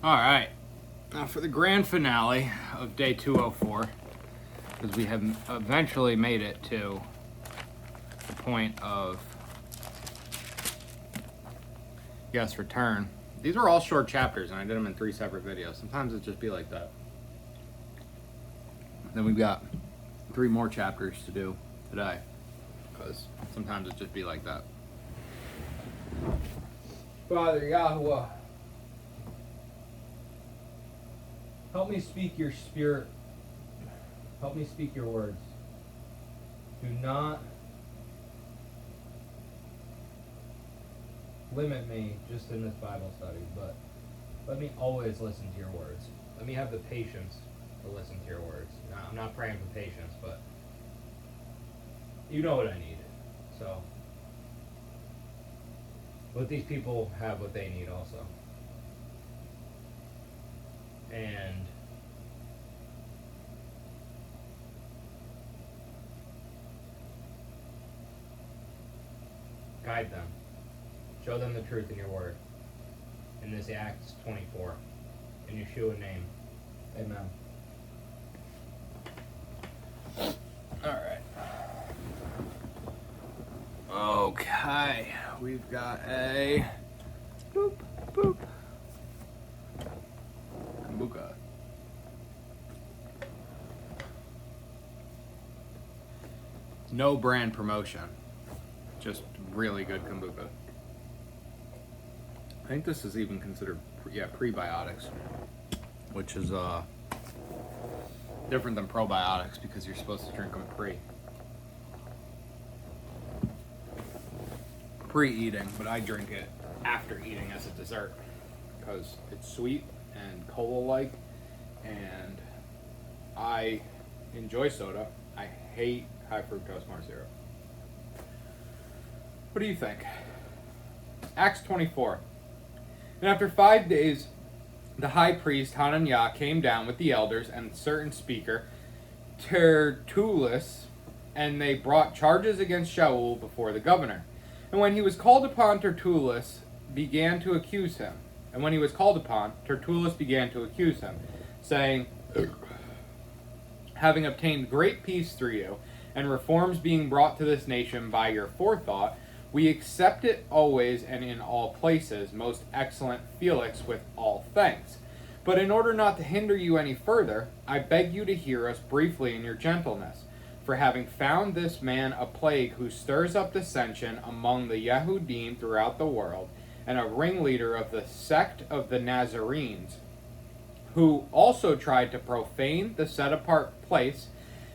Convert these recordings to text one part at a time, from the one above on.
All right, now for the grand finale of day 204, because we have eventually made it to the point of yes, return. These are all short chapters, and I did them in 3 separate videos. Sometimes it just be like that. Then we've got 3 more chapters to do today, because sometimes it just be like that. Father Yahweh, help me speak your spirit. Help me speak your words. Do not limit me just in this Bible study, but let me always listen to your words. Let me have the patience to listen to your words. Now, I'm not praying for patience, but you know what I need. So let these people have what they need also. And guide them. Show them the truth in your word. In this Acts 24. In Yeshua's name. Amen. Alright. Okay. We've got a boop, boop. Kombucha. No brand promotion. Just really good kombucha. I think this is even considered, prebiotics, which is different than probiotics because you're supposed to drink them pre-eating, but I drink it after eating as a dessert because it's sweet and cola-like, and I enjoy soda. I hate high fructose corn syrup. What do you think? Acts 24. And after 5 days, the high priest Hananiah came down with the elders and a certain speaker, Tertullus, and they brought charges against Shaul before the governor. And when he was called upon, Tertullus began to accuse him, saying, having obtained great peace through you, and reforms being brought to this nation by your forethought, we accept it always and in all places, most excellent Felix, with all thanks. But in order not to hinder you any further, I beg you to hear us briefly in your gentleness. For having found this man a plague who stirs up dissension among the Yehudim throughout the world, and a ringleader of the sect of the Nazarenes, who also tried to profane the set-apart place,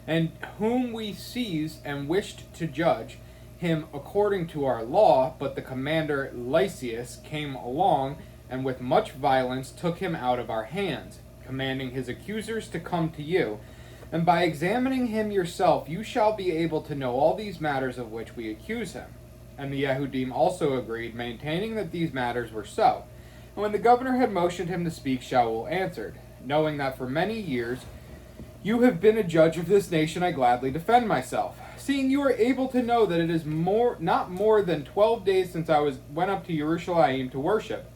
and whom we seized and wished to judge him according to our law, but the commander Lysias came along, and with much violence took him out of our hands, commanding his accusers to come to you. And by examining him yourself, you shall be able to know all these matters of which we accuse him. And the Yehudim also agreed, maintaining that these matters were so. And when the governor had motioned him to speak, Shaul answered, knowing that for many years you have been a judge of this nation, I gladly defend myself. Seeing you are able to know that it is not more than 12 days since I went up to Jerusalem to worship,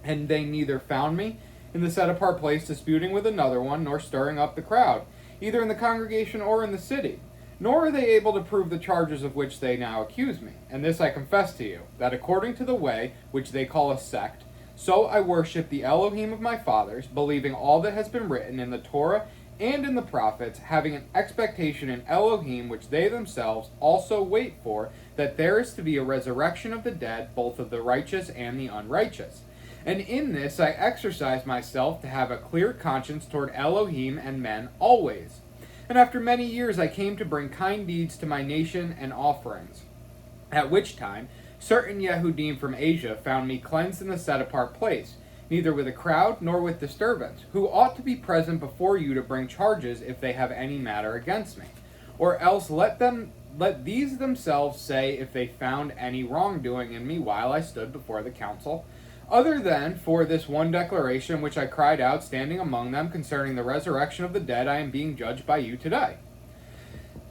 and they neither found me in the set-apart place disputing with another one, nor stirring up the crowd, either in the congregation or in the city. Nor are they able to prove the charges of which they now accuse me. And this I confess to you, that according to the way which they call a sect, so I worship the Elohim of my fathers, believing all that has been written in the Torah and in the prophets, having an expectation in Elohim which they themselves also wait for, that there is to be a resurrection of the dead, both of the righteous and the unrighteous. And in this I exercise myself to have a clear conscience toward Elohim and men always. And after many years I came to bring kind deeds to my nation and offerings. At which time certain Yehudim from Asia found me cleansed in the set-apart place, neither with a crowd nor with disturbance, who ought to be present before you to bring charges if they have any matter against me. Or else let these themselves say if they found any wrongdoing in me while I stood before the council, other than for this one declaration which I cried out standing among them concerning the resurrection of the dead, I am being judged by you today.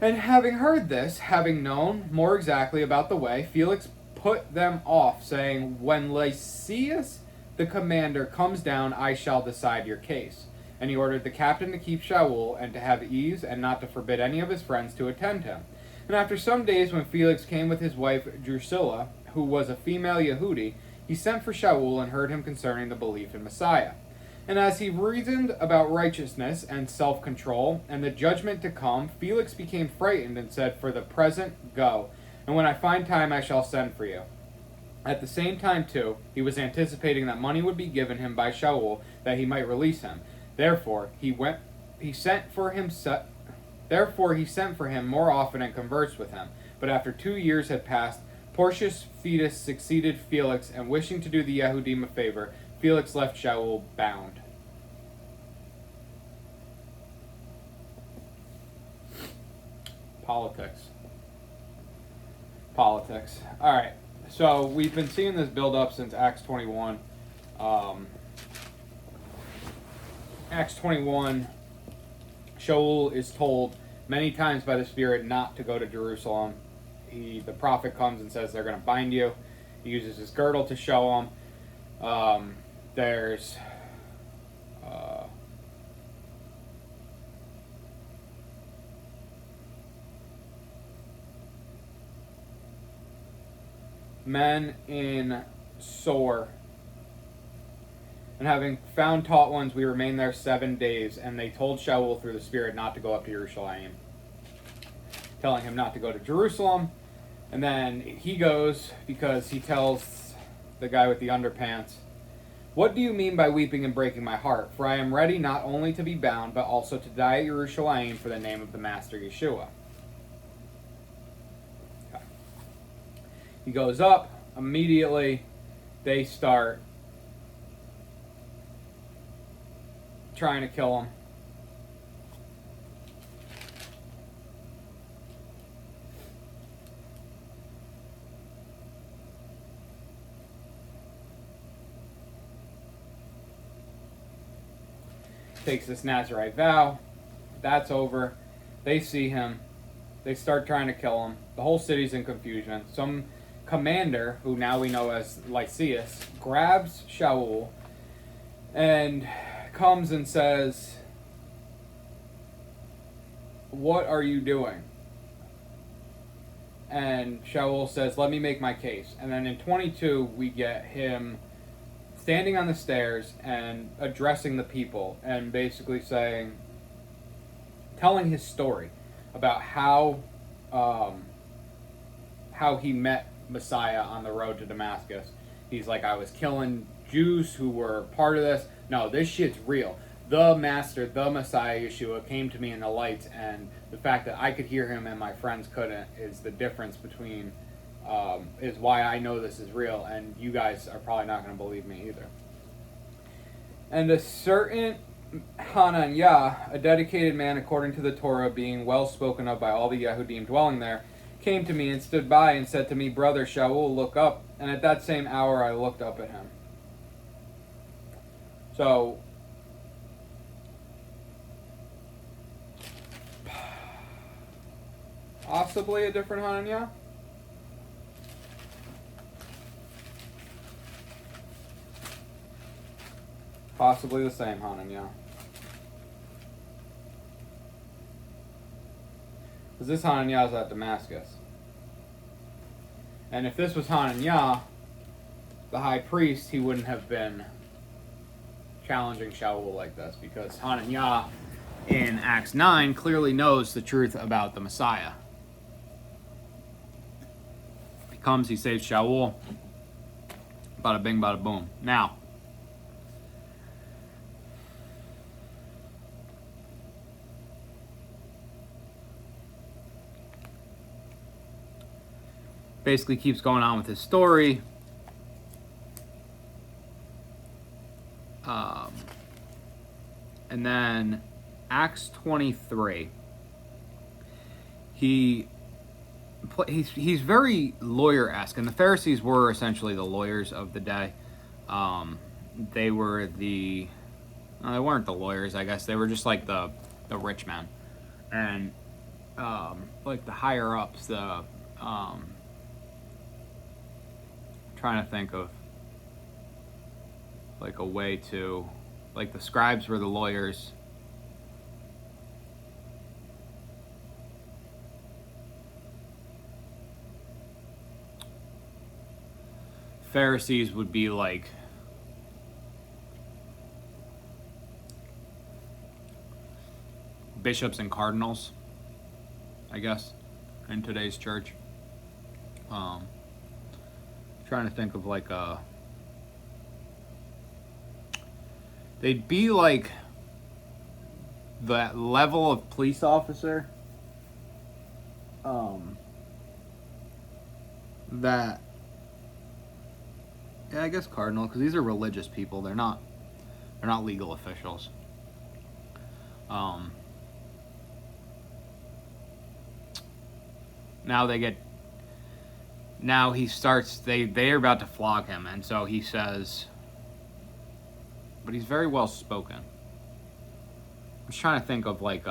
And having heard this, having known more exactly about the way, Felix put them off, saying, when Lysias the commander comes down, I shall decide your case. And he ordered the captain to keep Shaul, and to have ease, and not to forbid any of his friends to attend him. And after some days, when Felix came with his wife Drusilla, who was a female Yehudi, he sent for Shaul and heard him concerning the belief in Messiah. And as he reasoned about righteousness and self-control and the judgment to come, Felix became frightened and said, For the present, go, and when I find time I shall send for you. At the same time, too, he was anticipating that money would be given him by Shaul that he might release him. Therefore, he sent for him more often and conversed with him. But after 2 years had passed, Porcius Fetus succeeded Felix, and wishing to do the Yehudim a favor, Felix left Shaul bound. Politics. Alright, so we've been seeing this build up since Acts 21. Acts 21, Shaul is told many times by the Spirit not to go to Jerusalem. The prophet comes and says they're going to bind you. He uses his girdle to show him. There's men in Sor. And having found taught ones, we remained there 7 days, and they told Shaul through the Spirit not to go up to Jerusalem, telling him not to go to Jerusalem. And then he goes because he tells the guy with the underpants, What do you mean by weeping and breaking my heart? For I am ready not only to be bound, but also to die at Jerusalem for the name of the Master Yeshua. Okay. He goes up. Immediately, they start trying to kill him. Takes this Nazarite vow. That's over. They see him. They start trying to kill him. The whole city's in confusion. Some commander, who now we know as Lysias, grabs Shaul and comes and says, What are you doing? And Shaul says, Let me make my case. And then in 22, we get him standing on the stairs and addressing the people and basically telling his story about how he met Messiah on the road to Damascus. He's like, I was killing Jews who were part of this. No, this shit's real. The Master, the Messiah, Yeshua, came to me in the lights, and the fact that I could hear him and my friends couldn't is the difference between, is why I know this is real, and you guys are probably not going to believe me either. And a certain Hananiah, a dedicated man according to the Torah, being well spoken of by all the Yehudim dwelling there, came to me and stood by and said to me, Brother Shaul, look up. And at that same hour I looked up at him. So, possibly a different Hananiah? Possibly the same Hananiah. Because this Hananiah is at Damascus. And if this was Hananiah, the high priest, he wouldn't have been challenging Shaul like this, because Hananiah in Acts 9 clearly knows the truth about the Messiah. He comes, he saves Shaul. Bada bing, bada boom. Now, basically keeps going on with his story. And then Acts 23. He's very lawyer-esque, and the Pharisees were essentially the lawyers of the day. They were they weren't the lawyers, I guess. They were just like the rich men. And like the higher-ups, trying to think of like a way to, like the scribes were the lawyers. Pharisees would be like bishops and cardinals, I guess, in today's church. Trying to think of like they'd be like that level of police officer that, yeah, I guess cardinal, because these are religious people. They're not legal officials. Now he starts, they're about to flog him, and so he says, but he's very well spoken. I'm just trying to think of like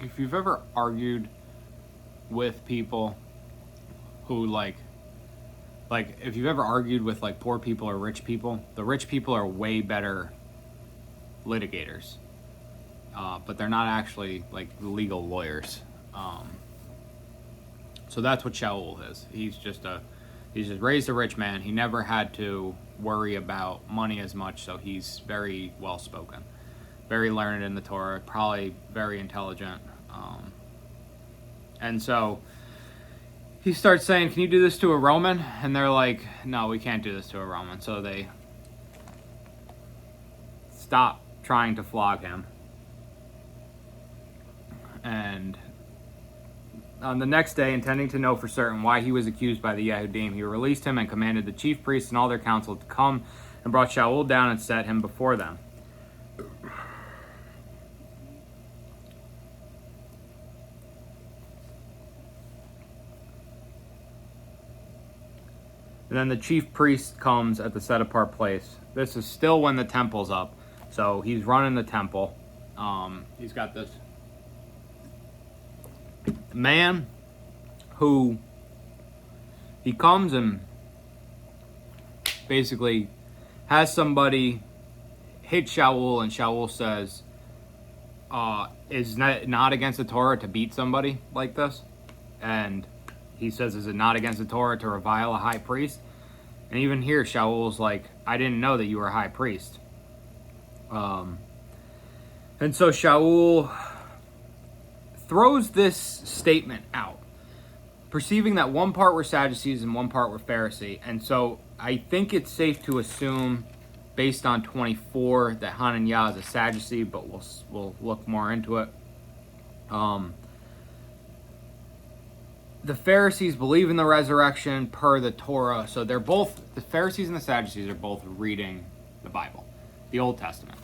if you've ever argued with people who like if you've ever argued with like poor people or rich people, the rich people are way better litigators, but they're not actually like legal lawyers. So that's what Shaul is. He's just raised a rich man. He never had to worry about money as much, so he's very well spoken. Very learned in the Torah, probably very intelligent. And so he starts saying, can you do this to a Roman? And they're like, no, we can't do this to a Roman. So they stop trying to flog him. And on the next day, intending to know for certain why he was accused by the Yehudim, he released him and commanded the chief priests and all their council to come and brought Shaul down and set him before them. And then the chief priest comes at the set apart place. This is still when the temple's up. So he's running the temple. He's got this man who he comes and basically has somebody hit Shaul, and Shaul says, is not against the Torah to beat somebody like this? And he says, is it not against the Torah to revile a high priest? And even here, Shaul's like, I didn't know that you were a high priest. And so Shaul throws this statement out, perceiving that one part were Sadducees and one part were Pharisee. And so I think it's safe to assume, based on 24, that Hananiah is a Sadducee, but we'll look more into it. The Pharisees believe in the resurrection per the Torah. So they're both, the Pharisees and the Sadducees are both reading the Bible, the Old Testament.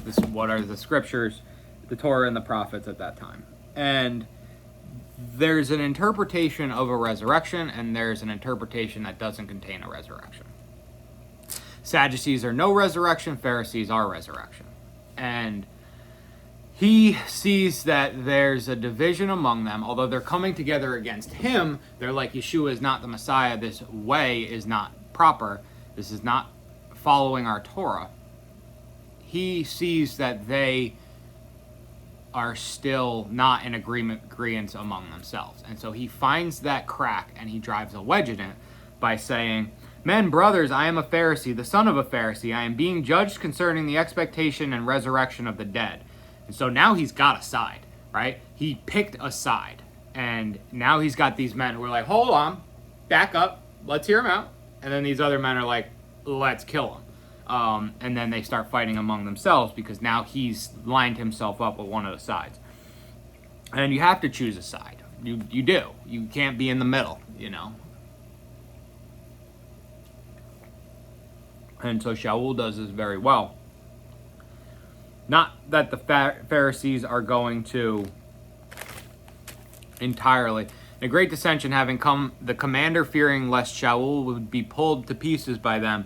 This is what are the scriptures, the Torah and the prophets at that time. And there's an interpretation of a resurrection, and there's an interpretation that doesn't contain a resurrection. Sadducees are no resurrection, Pharisees are resurrection. And he sees that there's a division among them. Although they're coming together against him, they're like, Yeshua is not the Messiah. This way is not proper. This is not following our Torah. He sees that they are still not in agreement among themselves. And so he finds that crack and he drives a wedge in it by saying, men, brothers, I am a Pharisee, the son of a Pharisee. I am being judged concerning the expectation and resurrection of the dead. And so now he's got a side, right? He picked a side. And now he's got these men who are like, hold on, back up, let's hear him out. And then these other men are like, let's kill him. And then they start fighting among themselves because now he's lined himself up with one of the sides. And you have to choose a side. You do. You can't be in the middle, you know. And so Shaul does this very well. Not that the Pharisees are going to entirely. In a great dissension having come, the commander, fearing lest Shaul would be pulled to pieces by them,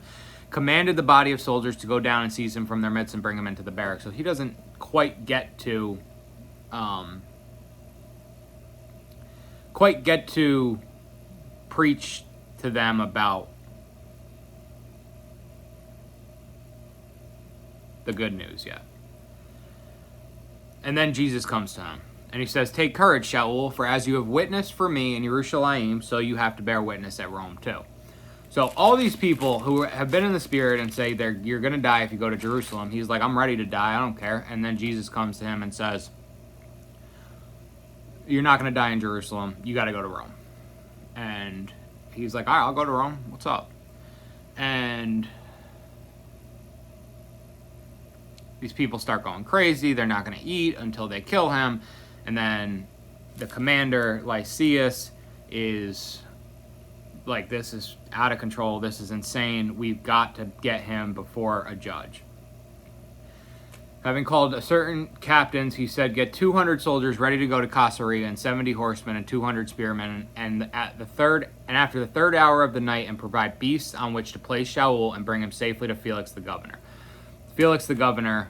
commanded the body of soldiers to go down and seize him from their midst and bring him into the barracks. So he doesn't quite get to preach to them about the good news yet. And then Jesus comes to him, and he says, "Take courage, Shaul, for as you have witnessed for me in Jerusalem, so you have to bear witness at Rome too." So all these people who have been in the Spirit and say you're going to die if you go to Jerusalem, he's like, "I'm ready to die, I don't care." And then Jesus comes to him and says, "You're not going to die in Jerusalem, you got to go to Rome." And he's like, "All right, I'll go to Rome, what's up?" And these people start going crazy. They're not going to eat until they kill him. And then the commander, Lysias, is like, "This is out of control. This is insane. We've got to get him before a judge." Having called a certain captains, he said, "Get 200 soldiers ready to go to Caesarea, and 70 horsemen and 200 spearmen, and after the third hour of the night, and provide beasts on which to place Shaul and bring him safely to Felix the governor." Felix the governor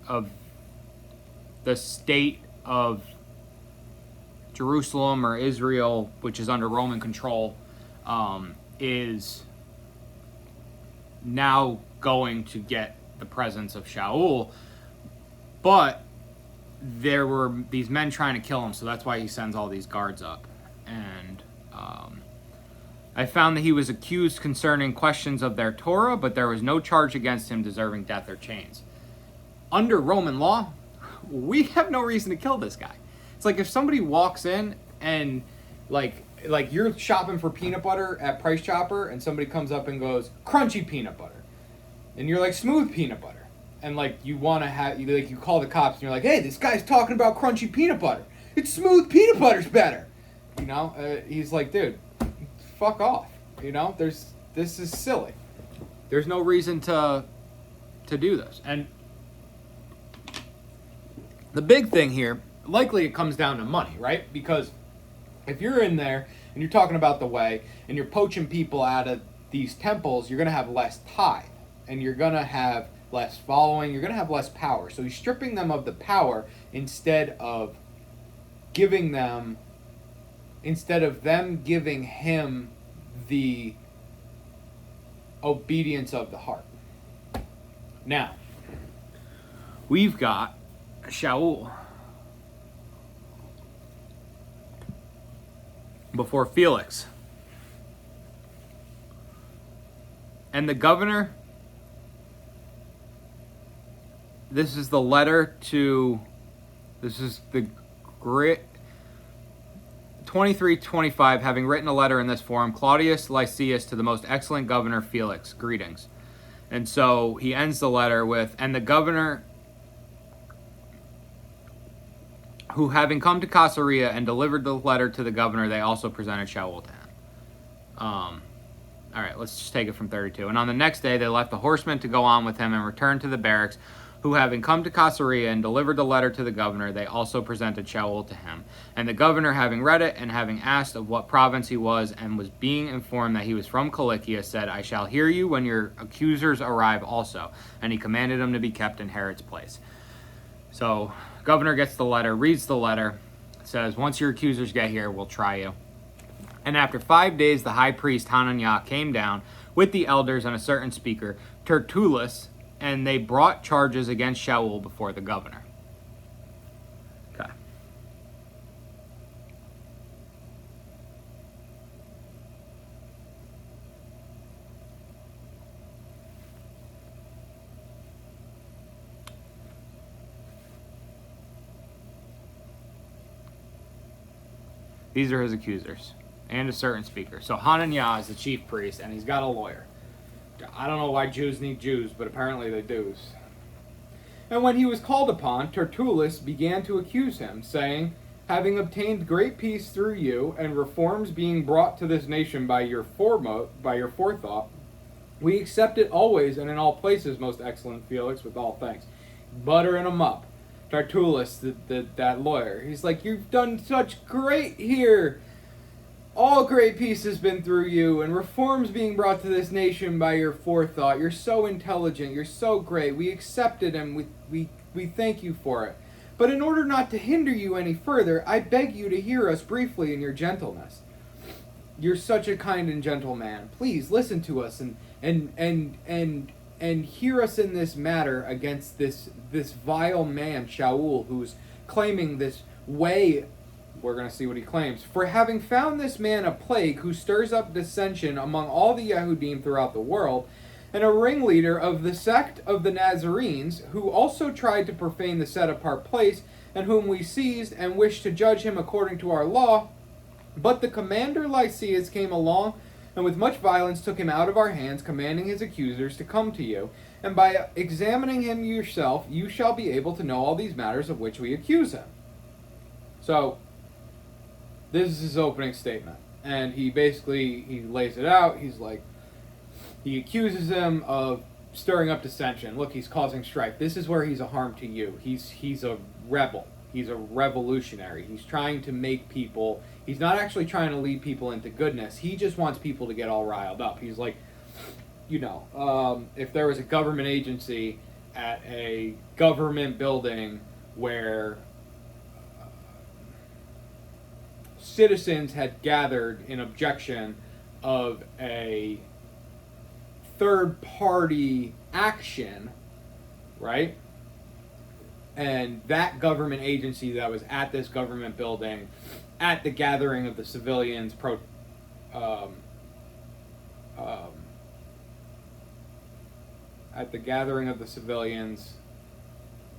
of the state of Jerusalem or Israel, which is under Roman control, is now going to get the presence of Shaul. But there were these men trying to kill him, so that's why he sends all these guards up. And I found that he was accused concerning questions of their Torah, but there was no charge against him deserving death or chains. Under Roman law, we have no reason to kill this guy. It's like if somebody walks in and like you're shopping for peanut butter at Price Chopper, and somebody comes up and goes, "Crunchy peanut butter," and you're like, "Smooth peanut butter," and like you want to have, you call the cops and you're like, "Hey, this guy's talking about crunchy peanut butter. It's smooth peanut butter's better." He's like, "Dude, fuck off." This is silly. There's no reason to do this. And the big thing here, likely it comes down to money, right? Because if you're in there and you're talking about the way and you're poaching people out of these temples, you're going to have less tithe and you're going to have less following, you're going to have less power. So he's stripping them of the power instead of them giving him the obedience of the heart. Now, we've got Shaul before Felix. And the governor, this is the grit 23:25, having written a letter in this form, Claudius Lysias to the most excellent governor Felix, greetings. And so he ends the letter with, "And the governor, who having come to Caesarea and delivered the letter to the governor, they also presented Shaul to him." All right, let's just take it from 32. "And on the next day they left the horsemen to go on with him and returned to the barracks, who having come to Caesarea and delivered the letter to the governor, they also presented Shaul to him. And the governor, having read it and having asked of what province he was, and was being informed that he was from Cilicia, said, 'I shall hear you when your accusers arrive also.' And he commanded him to be kept in Herod's place." So governor gets the letter, reads the letter, says, "Once your accusers get here, we'll try you." And after 5 days, the high priest Hananiah came down with the elders and a certain speaker, Tertullus, and they brought charges against Shaul before the governor. Okay. These are his accusers and a certain speaker. So Hananiah is the chief priest, and he's got a lawyer. I don't know why Jews need Jews, but apparently they do. "And when he was called upon, Tertullus began to accuse him, saying, 'Having obtained great peace through you, and reforms being brought to this nation by your forethought, we accept it always and in all places, most excellent Felix, with all thanks.'" buttering him up. Tertullus, that lawyer, he's like, you've done such great here. All great peace has been through you, and reforms being brought to this nation by your forethought. You're so intelligent. You're so great. We accept it, and we thank you for it. But in order not to hinder you any further, I beg you to hear us briefly in your gentleness. You're such a kind and gentle man. Please listen to us and hear us in this matter against this vile man, Shaul, who's claiming this way. We're going to see what he claims. For having found this man a plague who stirs up dissension among all the Yehudim throughout the world, and a ringleader of the sect of the Nazarenes, who also tried to profane the set-apart place, and whom we seized and wished to judge him according to our law. But the commander Lysias came along, and with much violence took him out of our hands, commanding his accusers to come to you. And by examining him yourself, you shall be able to know all these matters of which we accuse him. So, this is his opening statement. And he lays it out. He's like, he accuses him of stirring up dissension. Look, he's causing strife. This is where he's a harm to you. He's a rebel. He's a revolutionary. He's trying to make people... He's not actually trying to lead people into goodness. He just wants people to get all riled up. He's like, if there was a government agency at a government building where citizens had gathered in objection of a third-party action, right? And that government agency that was at this government building, at the gathering of the civilians,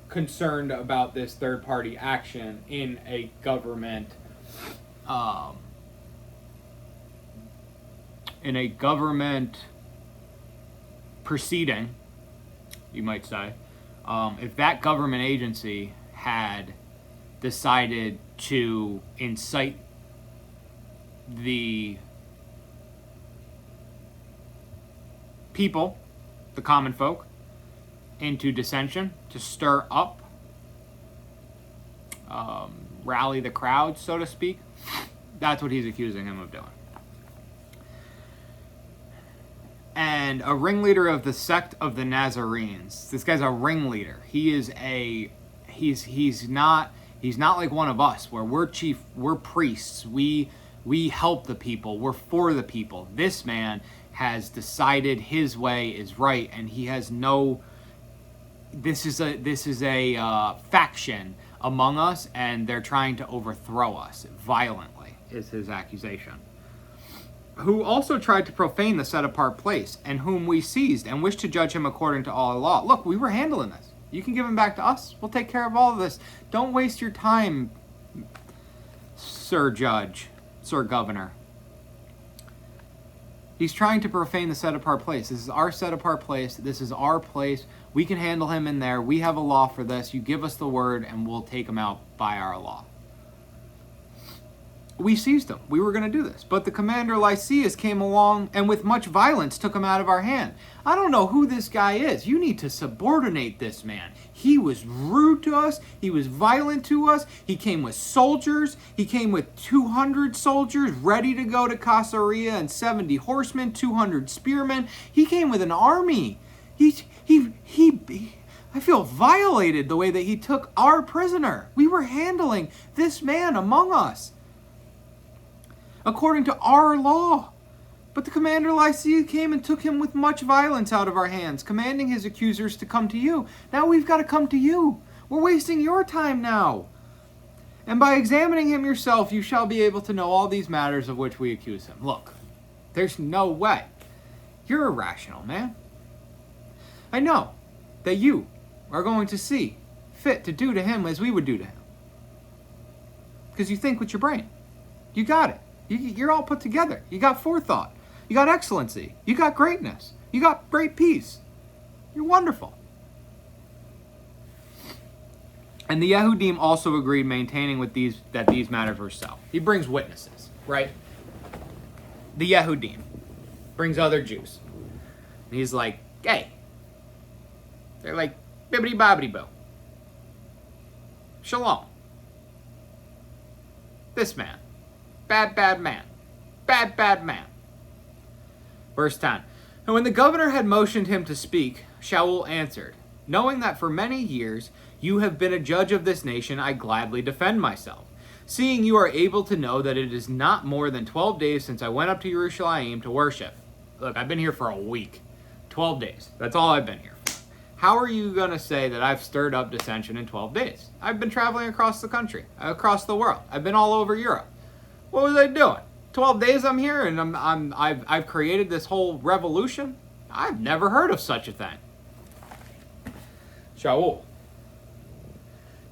concerned about this third-party action in a government, proceeding, you might say. If that government agency had decided to incite the people, the common folk, into dissension, to stir up, rally the crowd, so to speak, that's what he's accusing him of doing. And a ringleader of the sect of the Nazarenes. This guy's a ringleader. He's not like one of us, where we're priests. We help the people. We're for the people. This man has decided his way is right, and he has no. This is a faction among us, and they're trying to overthrow us violently, is his accusation. Who also tried to profane the set-apart place, and whom we seized, and wished to judge him according to all law. Look, we were handling this. You can give him back to us. We'll take care of all of this. Don't waste your time, Sir Judge, Sir Governor. He's trying to profane the set-apart place. This is our set-apart place. This is our place. We can handle him in there. We have a law for this. You give us the word, and we'll take him out by our law. We seized him. We were going to do this. But the commander Lysias came along and with much violence took him out of our hand. I don't know who this guy is. You need to subordinate this man. He was rude to us. He was violent to us. He came with soldiers. He came with 200 soldiers ready to go to Caesarea and 70 horsemen, 200 spearmen. He came with an army. I feel violated the way that he took our prisoner. We were handling this man among us according to our law. But the commander Lysias came and took him with much violence out of our hands, commanding his accusers to come to you. Now we've got to come to you. We're wasting your time now. And by examining him yourself, you shall be able to know all these matters of which we accuse him. Look, there's no way. You're irrational, man. I know that you are going to see fit to do to him as we would do to him. Because you think with your brain. You got it. You're all put together. You got forethought. You got excellency. You got greatness. You got great peace. You're wonderful. And the Yehudim also agreed, maintaining with that these matters were so. He brings witnesses, right? The Yehudim brings other Jews. And he's like, hey. They're like, bibbidi bobbidi boo. Shalom. This man. Bad, bad man. Bad, bad man. Verse 10. And when the governor had motioned him to speak, Shaul answered, knowing that for many years you have been a judge of this nation, I gladly defend myself. Seeing you are able to know that it is not more than 12 days since I went up to Jerusalem to worship. Look, I've been here for a week. 12 days. That's all I've been here for. How are you going to say that I've stirred up dissension in 12 days? I've been traveling across the country, across the world. I've been all over Europe. What was I doing? 12 days I'm here and I've created this whole revolution? I've never heard of such a thing. Shaul.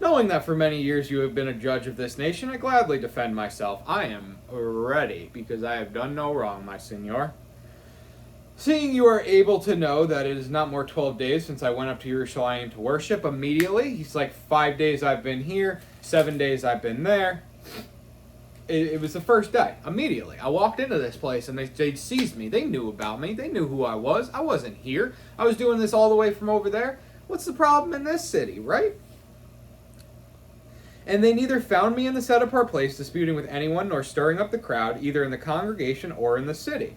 Knowing that for many years you have been a judge of this nation, I gladly defend myself. I am ready, because I have done no wrong, my senor. Seeing you are able to know that it is not more 12 days since I went up to Jerusalem to worship immediately. He's like, 5 days I've been here, 7 days I've been there. It was the first day, immediately. I walked into this place and they seized me. They knew about me. They knew who I was. I wasn't here. I was doing this all the way from over there. What's the problem in this city, right? And they neither found me in the set-apart place disputing with anyone nor stirring up the crowd, either in the congregation or in the city.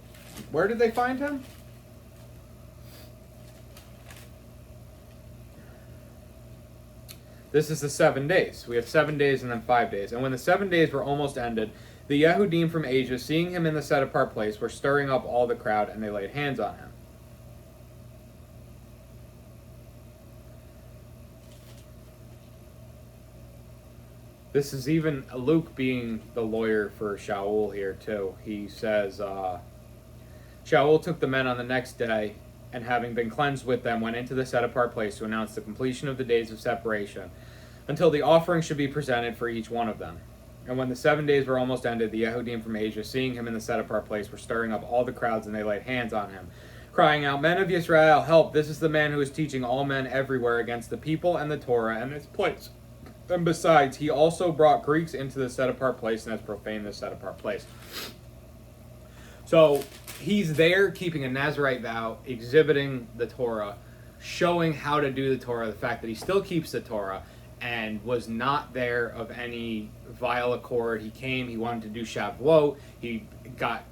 Where did they find him? This is the 7 days. We have 7 days and then 5 days. And when the 7 days were almost ended, the Yehudim from Asia, seeing him in the set-apart place, were stirring up all the crowd, and they laid hands on him. This is even Luke being the lawyer for Shaul here, too. He says, Shaul took the men on the next day, and having been cleansed with them, went into the set-apart place to announce the completion of the days of separation, until the offering should be presented for each one of them. And when the 7 days were almost ended, the Yehudim from Asia, seeing him in the set-apart place, were stirring up all the crowds, and they laid hands on him, crying out, Men of Israel, help! This is the man who is teaching all men everywhere against the people and the Torah and its place. And besides, he also brought Greeks into the set-apart place and has profaned the set-apart place. So he's there keeping a Nazirite vow, exhibiting the Torah, showing how to do the Torah, the fact that he still keeps the Torah, and was not there of any vile accord. He came, he wanted to do Shabbat. He got,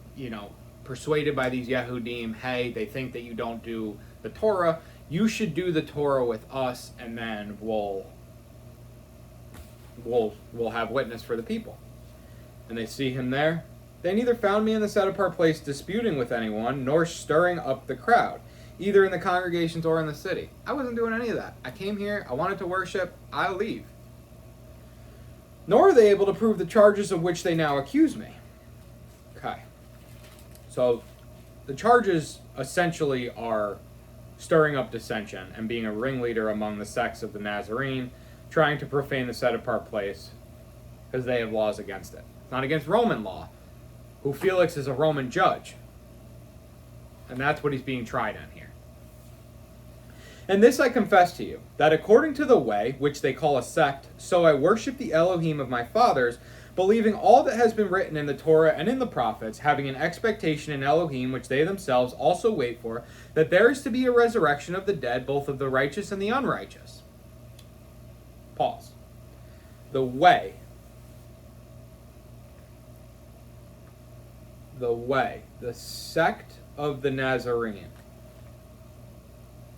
persuaded by these Yehudim, hey, they think that you don't do the Torah. You should do the Torah with us, and then we'll have witness for the people. And they see him there. They neither found me in the set-apart place disputing with anyone, nor stirring up the crowd, either in the congregations or in the city. I wasn't doing any of that. I came here, I wanted to worship, I leave. Nor are they able to prove the charges of which they now accuse me. Okay. So, the charges essentially are stirring up dissension and being a ringleader among the sects of the Nazarene, trying to profane the set-apart place, because they have laws against it. It's not against Roman law, who Felix is a Roman judge. And that's what he's being tried on here. And this I confess to you, that according to the way, which they call a sect, so I worship the Elohim of my fathers, believing all that has been written in the Torah and in the prophets, having an expectation in Elohim, which they themselves also wait for, that there is to be a resurrection of the dead, both of the righteous and the unrighteous. Pause. The way, the sect of the Nazarene,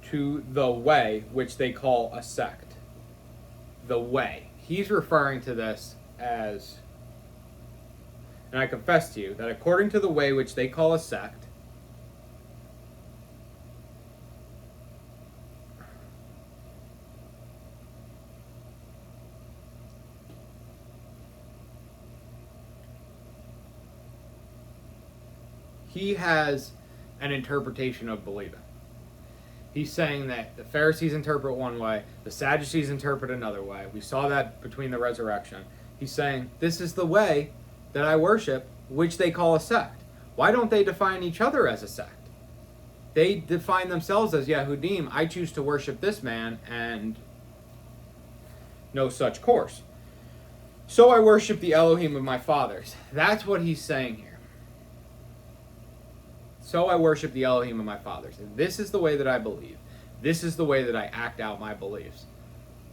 to the way, which they call a sect. The way. He's referring to this as, and I confess to you, that according to the way which they call a sect, he has an interpretation of believing. He's saying that the Pharisees interpret one way, the Sadducees interpret another way. We saw that between the resurrection. He's saying, this is the way that I worship, which they call a sect. Why don't they define each other as a sect? They define themselves as Yehudim. I choose to worship this man, and no such course. So I worship the Elohim of my fathers. That's what he's saying here. So I worship the Elohim of my fathers. And this is the way that I believe. This is the way that I act out my beliefs.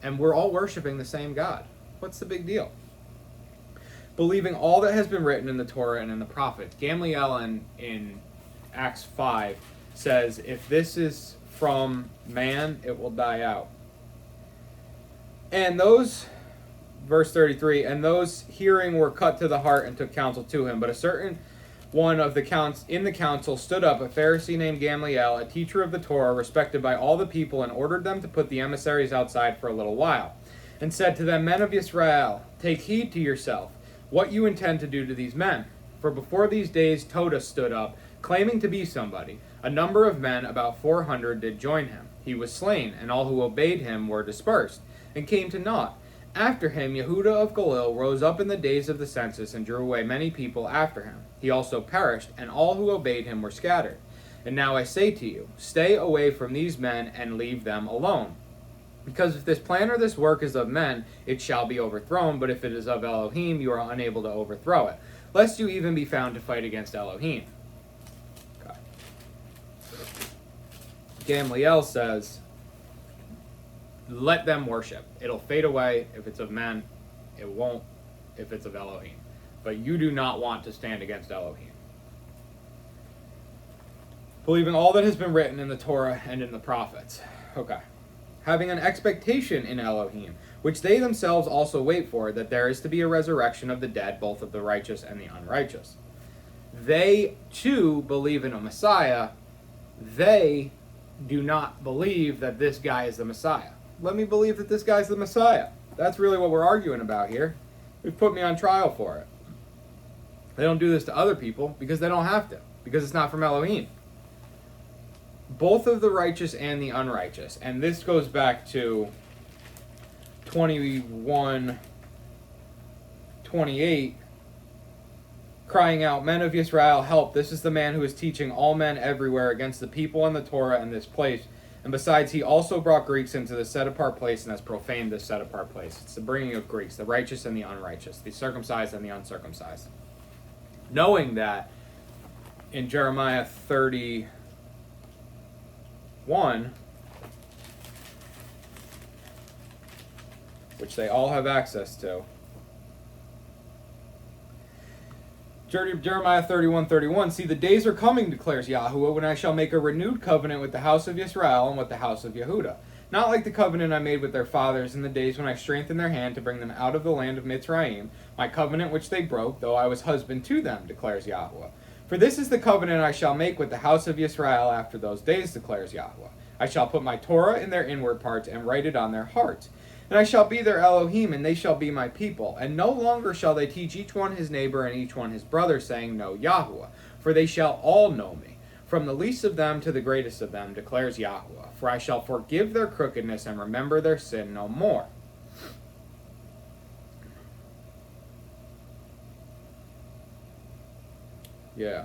And we're all worshiping the same God. What's the big deal? Believing all that has been written in the Torah and in the prophets. Gamaliel in Acts 5 says, if this is from man, it will die out. And those, verse 33, and those hearing were cut to the heart and took counsel to him. But a certain one of the in the council stood up, a Pharisee named Gamaliel, a teacher of the Torah, respected by all the people, and ordered them to put the emissaries outside for a little while, and said to them, Men of Israel, take heed to yourself, what you intend to do to these men. For before these days Toda stood up, claiming to be somebody. A number of men, about 400, did join him. He was slain, and all who obeyed him were dispersed, and came to naught. After him, Yehuda of Galil rose up in the days of the census, and drew away many people after him. He also perished, and all who obeyed him were scattered. And now I say to you, stay away from these men, and leave them alone. Because if this plan or this work is of men, it shall be overthrown, but if it is of Elohim, you are unable to overthrow it, lest you even be found to fight against Elohim. Okay. Gamaliel says, let them worship. It'll fade away if it's of men. It won't if it's of Elohim. But you do not want to stand against Elohim. Believing all that has been written in the Torah and in the prophets. Okay. Having an expectation in Elohim, which they themselves also wait for, that there is to be a resurrection of the dead, both of the righteous and the unrighteous. They, too, believe in a Messiah. They do not believe that this guy is the Messiah. Let me believe that this guy's the Messiah. That's really what we're arguing about here. They've put me on trial for it. They don't do this to other people because they don't have to, because it's not from Elohim. Both of the righteous and the unrighteous. And this goes back to 21:28, crying out, Men of Israel, help. This is the man who is teaching all men everywhere against the people and the Torah and this place. And besides, he also brought Greeks into the set-apart place and has profaned this set-apart place. It's the bringing of Greeks, the righteous and the unrighteous, the circumcised and the uncircumcised. Knowing that in Jeremiah 31, which they all have access to, Jeremiah 31:31, see, the days are coming, declares Yahuwah, when I shall make a renewed covenant with the house of Israel and with the house of Yehuda. Not like the covenant I made with their fathers in the days when I strengthened their hand to bring them out of the land of Mitzrayim, my covenant which they broke, though I was husband to them, declares Yahuwah. For this is the covenant I shall make with the house of Israel after those days, declares Yahuwah. I shall put my Torah in their inward parts and write it on their hearts. And I shall be their Elohim, and they shall be my people. And no longer shall they teach each one his neighbor and each one his brother, saying, Know Yahuwah. For they shall all know me, from the least of them to the greatest of them, declares Yahuwah. For I shall forgive their crookedness and remember their sin no more. Yeah.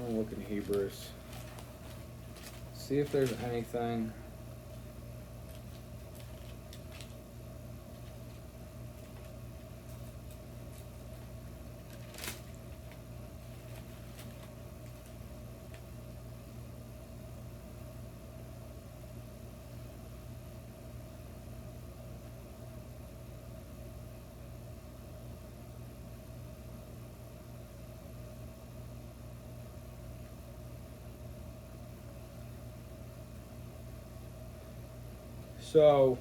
I'll look in Hebrews. See if there's anything. So,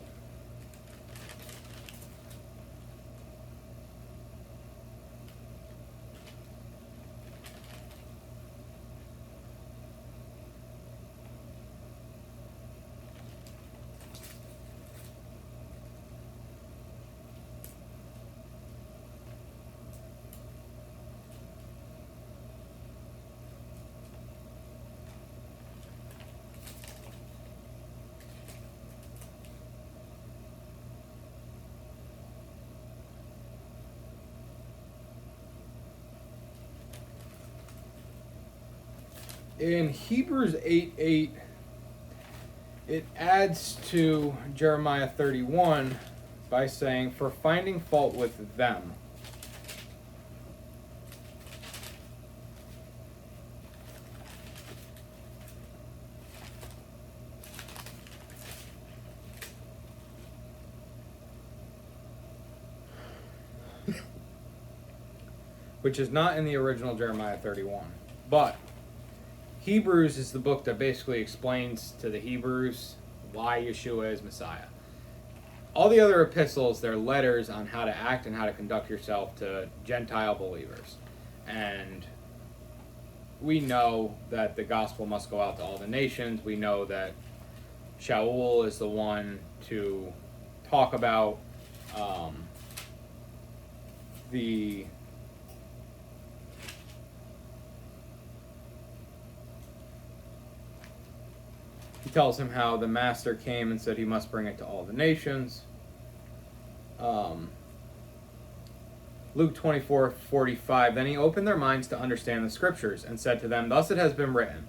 in Hebrews 8:8, it adds to Jeremiah 31 by saying, "For finding fault with them." Which is not in the original Jeremiah 31. But Hebrews is the book that basically explains to the Hebrews why Yeshua is Messiah. All the other epistles, they're letters on how to act and how to conduct yourself to Gentile believers. And we know that the gospel must go out to all the nations. We know that Shaul is the one to talk about the He tells him how the master came and said he must bring it to all the nations. Luke 24:45, then he opened their minds to understand the scriptures and said to them, thus it has been written.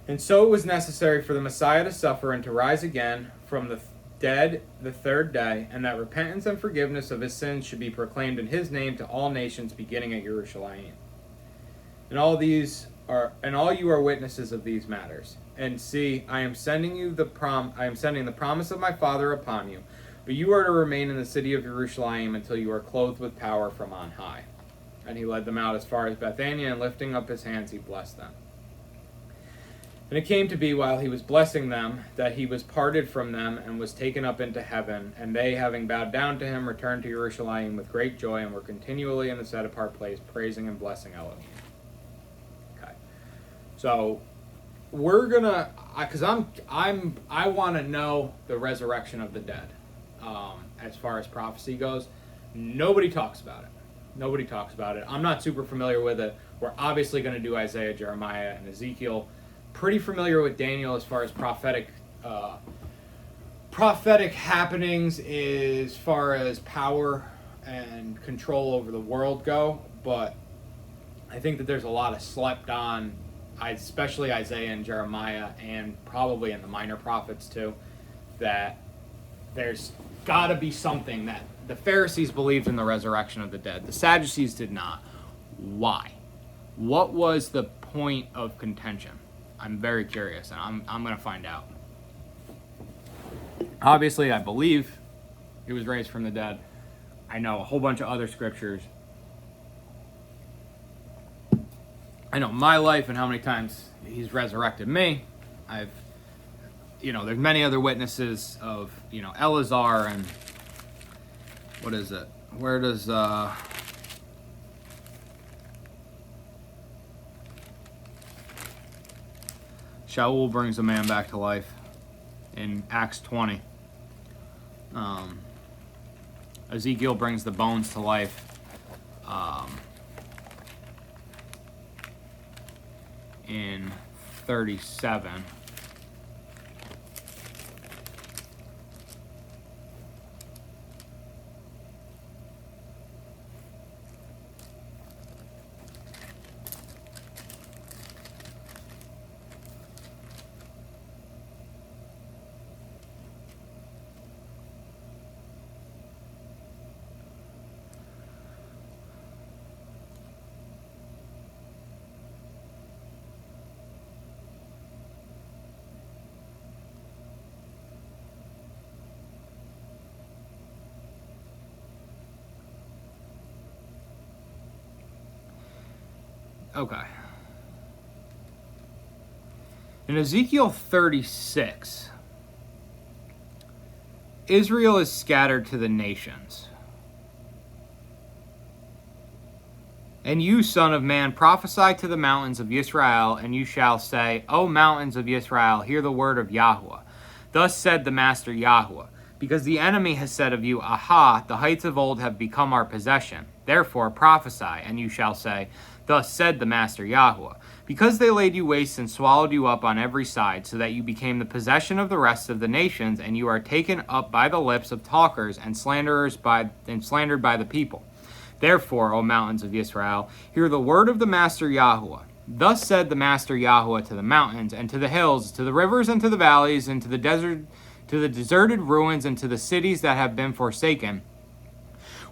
And so it was necessary for the Messiah to suffer and to rise again from the dead the third day, and that repentance and forgiveness of his sins should be proclaimed in his name to all nations, beginning at Jerusalem. And all you are witnesses of these matters. And see, I am sending the promise of my Father upon you, but you are to remain in the city of Jerusalem until you are clothed with power from on high. And he led them out as far as Bethania, and lifting up his hands, he blessed them. And it came to be, while he was blessing them, that he was parted from them and was taken up into heaven. And they, having bowed down to him, returned to Jerusalem with great joy, and were continually in the set apart place, praising and blessing Elohim. Okay, so we're gonna, because I want to know the resurrection of the dead. As far as prophecy goes, nobody talks about it. I'm not super familiar with it. We're obviously going to do Isaiah, Jeremiah, and Ezekiel. Pretty familiar with Daniel as far as prophetic happenings, as far as power and control over the world go. But I think that there's a lot of slept on, especially Isaiah and Jeremiah, and probably in the minor prophets too, that there's got to be something. That the Pharisees believed in the resurrection of the dead. The Sadducees did not. Why? What was the point of contention? I'm very curious, and I'm going to find out. Obviously, I believe he was raised from the dead. I know a whole bunch of other scriptures. I know my life and how many times he's resurrected me. There's many other witnesses of, Eleazar and, what is it? Where does, Shaul brings a man back to life in Acts 20. Ezekiel brings the bones to life. In 37. Okay. In Ezekiel 36, Israel is scattered to the nations. And you, son of man, prophesy to the mountains of Israel, and you shall say, O mountains of Israel, hear the word of Yahweh. Thus said the Master Yahweh, because the enemy has said of you, Aha, the heights of old have become our possession. Therefore prophesy, and you shall say, Thus said the Master Yahweh, because they laid you waste and swallowed you up on every side, so that you became the possession of the rest of the nations, and you are taken up by the lips of talkers and slandered by the people. Therefore, O mountains of Israel, hear the word of the Master Yahweh. Thus said the Master Yahweh to the mountains, and to the hills, to the rivers, and to the valleys, and to the desert, to the deserted ruins, and to the cities that have been forsaken,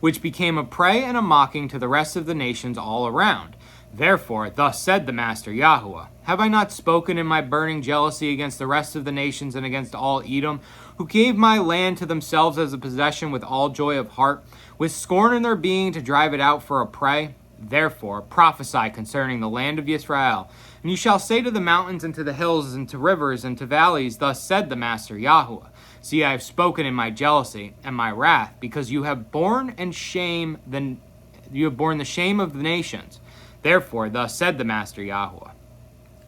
which became a prey and a mocking to the rest of the nations all around. Therefore, thus said the Master Yahweh, have I not spoken in my burning jealousy against the rest of the nations and against all Edom, who gave my land to themselves as a possession with all joy of heart, with scorn in their being to drive it out for a prey? Therefore, prophesy concerning the land of Israel, and you shall say to the mountains and to the hills and to rivers and to valleys, thus said the Master Yahweh, see, I have spoken in my jealousy and my wrath, because you have borne the shame of the nations. Therefore, thus said the Master Yahweh,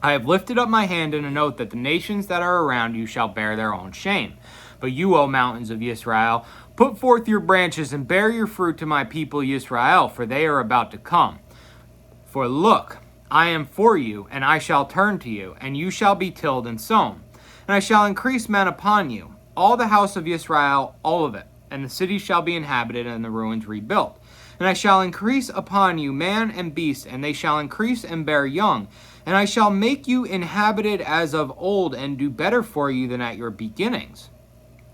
I have lifted up my hand in an oath that the nations that are around you shall bear their own shame. But you, O mountains of Israel, put forth your branches and bear your fruit to my people Israel, for they are about to come. For look, I am for you, and I shall turn to you, and you shall be tilled and sown. And I shall increase men upon you, all the house of Israel, all of it, and the cities shall be inhabited, and the ruins rebuilt. And I shall increase upon you man and beast, and they shall increase and bear young. And I shall make you inhabited as of old, and do better for you than at your beginnings.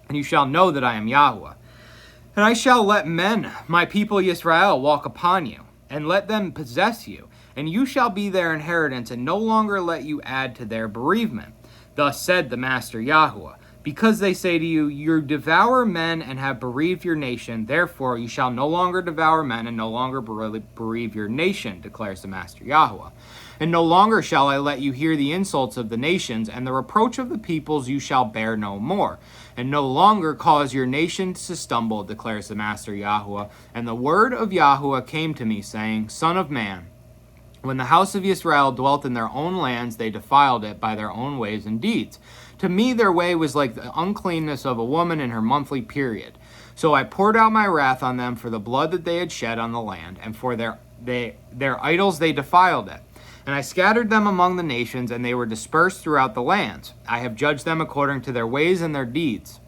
And you shall know that I am Yahweh. And I shall let men, my people Israel, walk upon you, and let them possess you. And you shall be their inheritance, and no longer let you add to their bereavement. Thus said the Master Yahweh, because they say to you, you devour men and have bereaved your nation, therefore you shall no longer devour men and no longer bereave your nation, declares the Master Yahweh. And no longer shall I let you hear the insults of the nations, and the reproach of the peoples you shall bear no more. And no longer cause your nations to stumble, declares the Master Yahweh. And the word of Yahweh came to me, saying, Son of man, when the house of Israel dwelt in their own lands, they defiled it by their own ways and deeds. To me their way was like the uncleanness of a woman in her monthly period. So I poured out my wrath on them for the blood that they had shed on the land, and for their idols they defiled it. And I scattered them among the nations, and they were dispersed throughout the lands. I have judged them according to their ways and their deeds.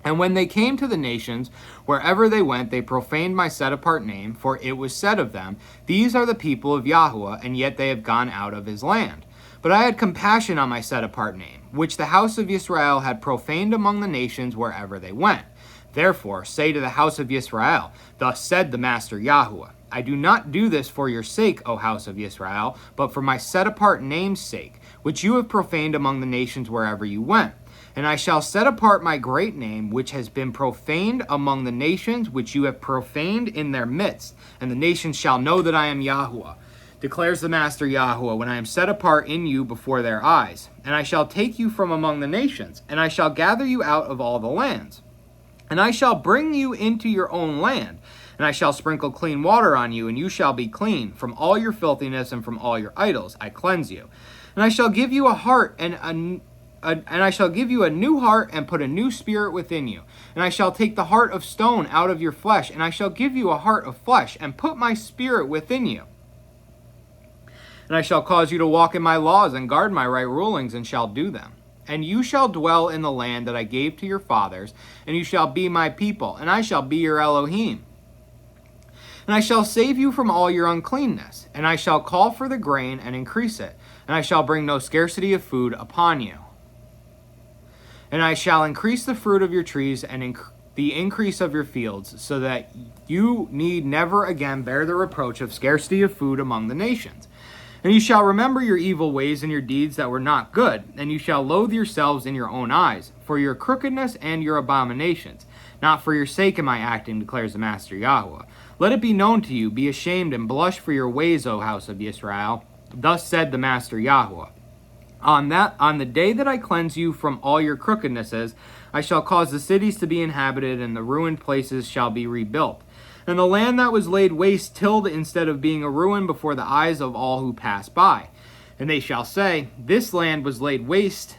And when they came to the nations, wherever they went, they profaned my set-apart name, for it was said of them, These are the people of Yahweh, and yet they have gone out of his land. But I had compassion on my set-apart name, which the house of Israel had profaned among the nations wherever they went. Therefore, say to the house of Israel, Thus said the Master Yahweh, I do not do this for your sake, O house of Israel, but for my set-apart name's sake, which you have profaned among the nations wherever you went. And I shall set apart my great name, which has been profaned among the nations, which you have profaned in their midst. And the nations shall know that I am Yahweh, declares the Master Yahweh, when I am set apart in you before their eyes. And I shall take you from among the nations, and I shall gather you out of all the lands. And I shall bring you into your own land, and I shall sprinkle clean water on you, and you shall be clean. From all your filthiness and from all your idols I cleanse you. And I shall give you a heart and I shall give you a new heart and put a new spirit within you. And I shall take the heart of stone out of your flesh, and I shall give you a heart of flesh and put my spirit within you. And I shall cause you to walk in my laws and guard my right rulings, and shall do them. And you shall dwell in the land that I gave to your fathers, and you shall be my people, and I shall be your Elohim. And I shall save you from all your uncleanness, and I shall call for the grain and increase it, and I shall bring no scarcity of food upon you. And I shall increase the fruit of your trees and the increase of your fields, so that you need never again bear the reproach of scarcity of food among the nations. And you shall remember your evil ways and your deeds that were not good, and you shall loathe yourselves in your own eyes, for your crookedness and your abominations. Not for your sake am I acting, declares the Master Yahweh. Let it be known to you, be ashamed and blush for your ways, O house of Israel. Thus said the Master Yahweh. On the day that I cleanse you from all your crookednesses, I shall cause the cities to be inhabited, and the ruined places shall be rebuilt. And the land that was laid waste tilled instead of being a ruin before the eyes of all who pass by. And they shall say, This land was laid waste.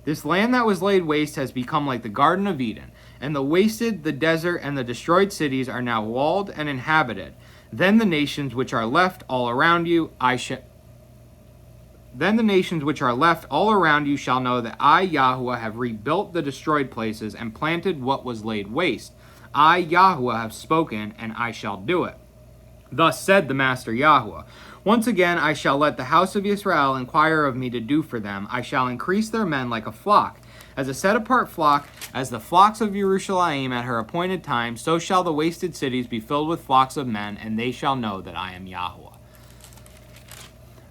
This land that was laid waste has become like the Garden of Eden, and the wasted, the desert, and the destroyed cities are now walled and inhabited. Then the nations which are left all around you, shall know that I, Yahweh, have rebuilt the destroyed places and planted what was laid waste. I, Yahweh, have spoken, and I shall do it. Thus said the Master Yahweh, Once again, I shall let the house of Israel inquire of me to do for them. I shall increase their men like a flock. As a set-apart flock, as the flocks of Jerusalem at her appointed time, so shall the wasted cities be filled with flocks of men, and they shall know that I am Yahweh.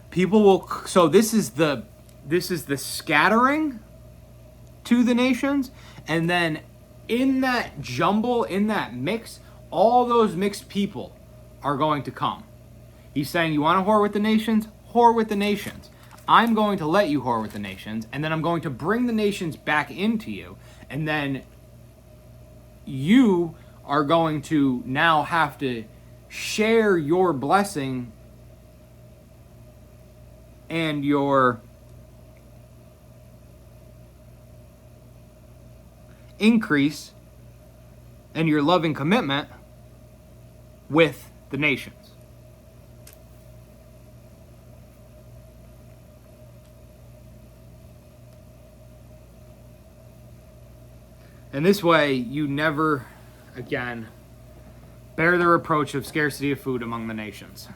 People will. So this is the scattering to the nations, and then in that jumble, in that mix, all those mixed people are going to come. He's saying, you want to whore with the nations? Whore with the nations. I'm going to let you whore with the nations, and then I'm going to bring the nations back into you, and then you are going to now have to share your blessing and your increase and your loving commitment with the nations. And this way, you never, again, bear the reproach of scarcity of food among the nations.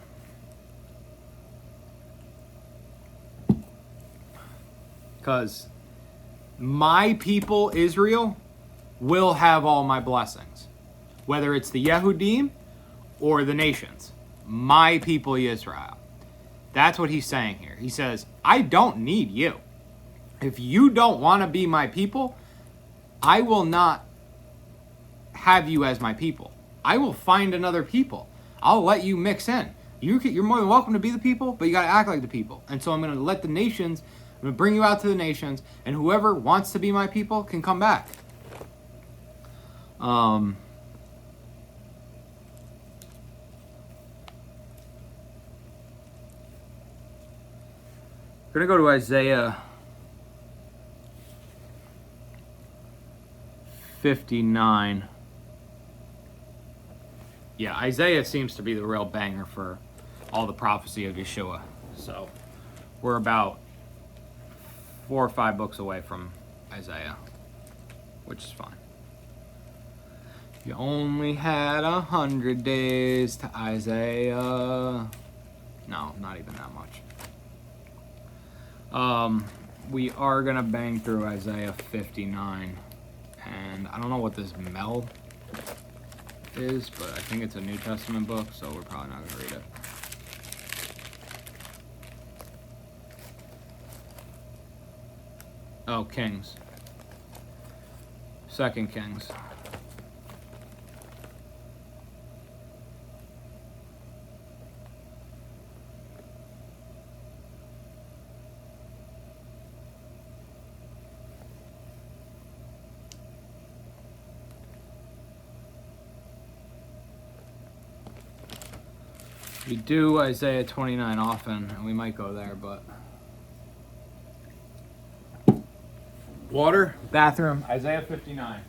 Because my people, Israel, will have all my blessings. Whether it's the Yehudim or the nations. My people, Israel. That's what he's saying here. He says, I don't need you. If you don't want to be my people, I will not have you as my people. I will find another people. I'll let you mix in. You're more than welcome to be the people, but you got to act like the people. And so I'm going to let the nations, I'm going to bring you out to the nations, and whoever wants to be my people can come back. Going to go to Isaiah 59. Yeah, Isaiah seems to be the real banger for all the prophecy of Yeshua. So we're about 4 or 5 books away from Isaiah, which is fine. You only had 100 days to Isaiah. No, not even that much. We are going to bang through Isaiah 59. And I don't know what this Mel is, but I think it's a New Testament book, so we're probably not going to read it. Oh, Kings. 2 Kings. We do Isaiah 29 often, and we might go there, but... Water, bathroom, Isaiah 59.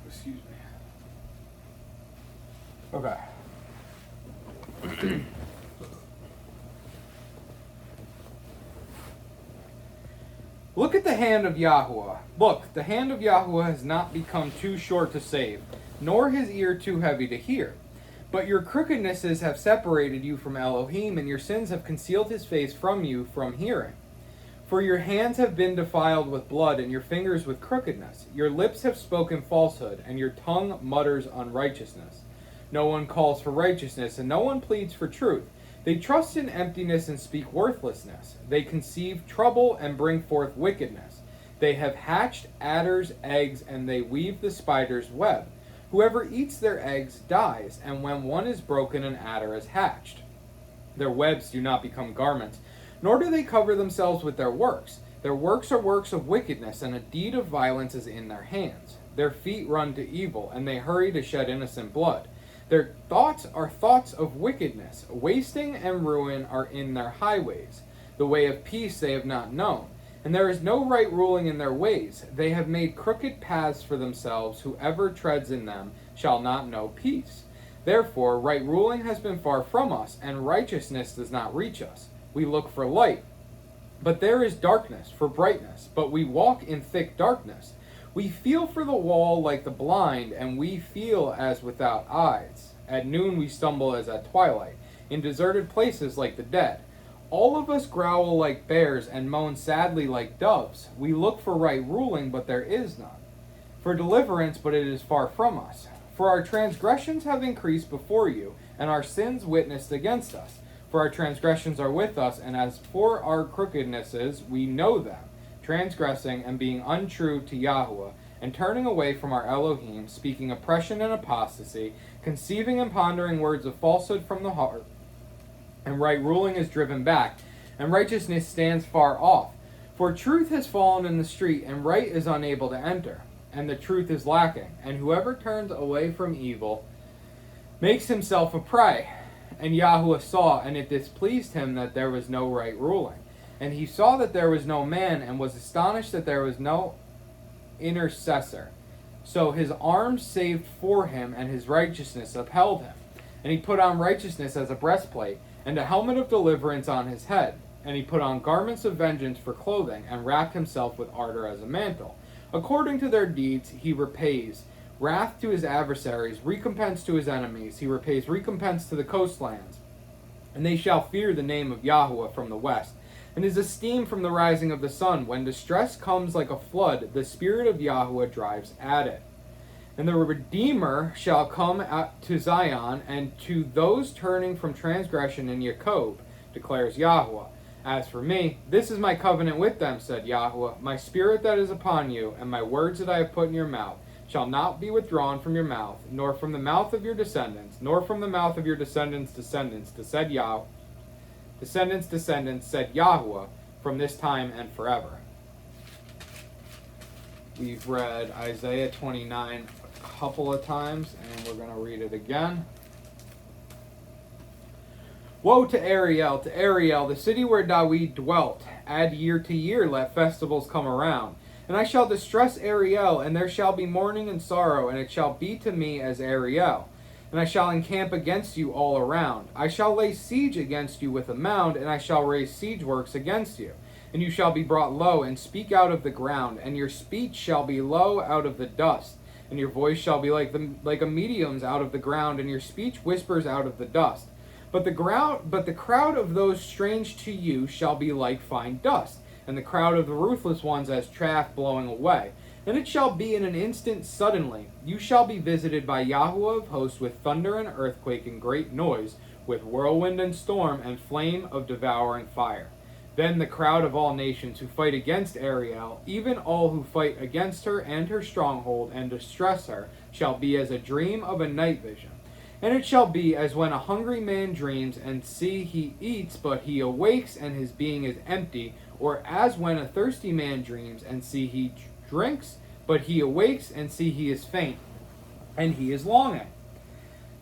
Excuse me. Okay. Look at the hand of Yahweh. Look, the hand of Yahweh has not become too short to save, nor his ear too heavy to hear. But your crookednesses have separated you from Elohim, and your sins have concealed his face from you from hearing. For your hands have been defiled with blood, and your fingers with crookedness. Your lips have spoken falsehood, and your tongue mutters unrighteousness. No one calls for righteousness, and no one pleads for truth. They trust in emptiness and speak worthlessness. They conceive trouble and bring forth wickedness. They have hatched adders' eggs, and they weave the spider's web. Whoever eats their eggs dies, and when one is broken, an adder is hatched. Their webs do not become garments, nor do they cover themselves with their works. Their works are works of wickedness, and a deed of violence is in their hands. Their feet run to evil, and they hurry to shed innocent blood. Their thoughts are thoughts of wickedness. Wasting and ruin are in their highways. The way of peace they have not known, and there is no right ruling in their ways. They have made crooked paths for themselves. Whoever treads in them shall not know peace. Therefore, right ruling has been far from us, and righteousness does not reach us. We look for light, but there is darkness for brightness. But we walk in thick darkness. We feel for the wall like the blind, and we feel as without eyes. At noon we stumble as at twilight, in deserted places like the dead. All of us growl like bears and moan sadly like doves. We look for right ruling, but there is none. For deliverance, but it is far from us. For our transgressions have increased before you, and our sins witnessed against us. For our transgressions are with us, and as for our crookednesses, we know them, transgressing and being untrue to Yahuwah, and turning away from our Elohim, speaking oppression and apostasy, conceiving and pondering words of falsehood from the heart. And right ruling is driven back, and righteousness stands far off. For truth has fallen in the street, and right is unable to enter, and the truth is lacking. And whoever turns away from evil makes himself a prey. And Yahuwah saw, and it displeased him that there was no right ruling. And he saw that there was no man, and was astonished that there was no intercessor. So his arms saved for him, and his righteousness upheld him. And he put on righteousness as a breastplate, and a helmet of deliverance on his head. And he put on garments of vengeance for clothing, and wrapped himself with ardor as a mantle. According to their deeds he repays wrath to his adversaries, recompense to his enemies. He repays recompense to the coastlands. And they shall fear the name of Yahuwah from the west, and his esteem from the rising of the sun. When distress comes like a flood, the spirit of Yahuwah drives at it. And the Redeemer shall come out to Zion, and to those turning from transgression in Jacob, declares Yahuwah. As for me, this is my covenant with them, said Yahuwah. My spirit that is upon you, and my words that I have put in your mouth, shall not be withdrawn from your mouth, nor from the mouth of your descendants, nor from the mouth of your descendants' descendants, said Yahuwah, from this time and forever. We've read Isaiah 29 a couple of times, and we're going to read it again. Woe to Ariel, the city where David dwelt. Add year to year, let festivals come around. And I shall distress Ariel, and there shall be mourning and sorrow, and it shall be to me as Ariel. And I shall encamp against you all around. I shall lay siege against you with a mound, and I shall raise siege works against you. And you shall be brought low, and speak out of the ground, and your speech shall be low out of the dust. And your voice shall be like a medium's out of the ground, and your speech whispers out of the dust. But the crowd of those strange to you shall be like fine dust, and the crowd of the ruthless ones as chaff blowing away. And it shall be in an instant suddenly. You shall be visited by Yahuwah of hosts with thunder and earthquake and great noise, with whirlwind and storm and flame of devouring fire. Then the crowd of all nations who fight against Ariel, even all who fight against her and her stronghold and distress her, shall be as a dream of a night vision. And it shall be as when a hungry man dreams, and see he eats, but he awakes, and his being is empty, or as when a thirsty man dreams, and see he drinks, but he awakes, and see he is faint, and he is longing.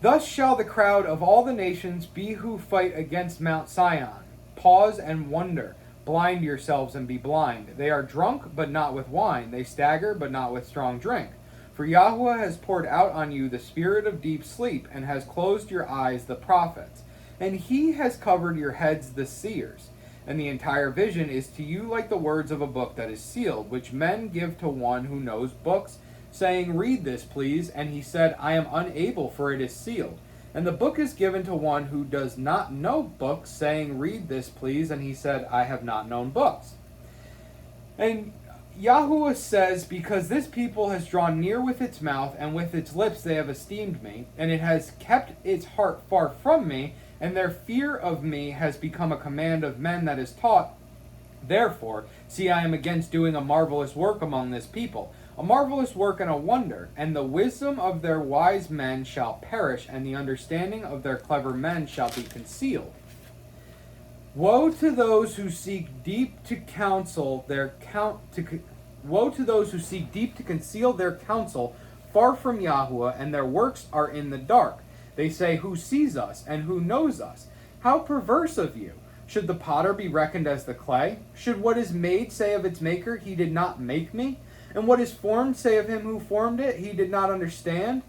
Thus shall the crowd of all the nations be who fight against Mount Sion. Pause and wonder. Blind yourselves and be blind. They are drunk, but not with wine. They stagger, but not with strong drink. For Yahuwah has poured out on you the spirit of deep sleep, and has closed your eyes the prophets. And he has covered your heads the seers. And the entire vision is to you like the words of a book that is sealed, which men give to one who knows books, saying, Read this, please. And he said, I am unable, for it is sealed. And the book is given to one who does not know books, saying, Read this, please. And he said, I have not known books. And Yahuwah says, Because this people has drawn near with its mouth, and with its lips they have esteemed me, and it has kept its heart far from me, and their fear of me has become a command of men that is taught. Therefore, see, I am against doing a marvelous work among this people, a marvelous work and a wonder, and the wisdom of their wise men shall perish, and the understanding of their clever men shall be concealed. Woe to those who seek deep to counsel their woe to those who seek deep to conceal their counsel far from Yahweh, and their works are in the dark. They say, who sees us, and who knows us? How perverse of you! Should the potter be reckoned as the clay? Should what is made say of its maker, he did not make me? And what is formed say of him who formed it, he did not understand?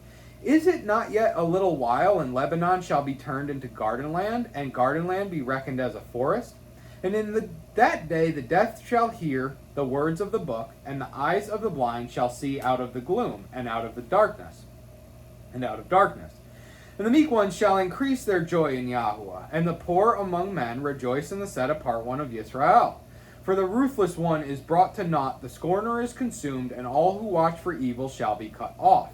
Is it not yet a little while, and Lebanon shall be turned into garden land, and garden land be reckoned as a forest? And in that day the deaf shall hear the words of the book, and the eyes of the blind shall see out of the gloom, and out of the darkness, and out of darkness. And the meek ones shall increase their joy in Yahweh, and the poor among men rejoice in the set apart one of Yisrael. For the ruthless one is brought to naught, the scorner is consumed, and all who watch for evil shall be cut off.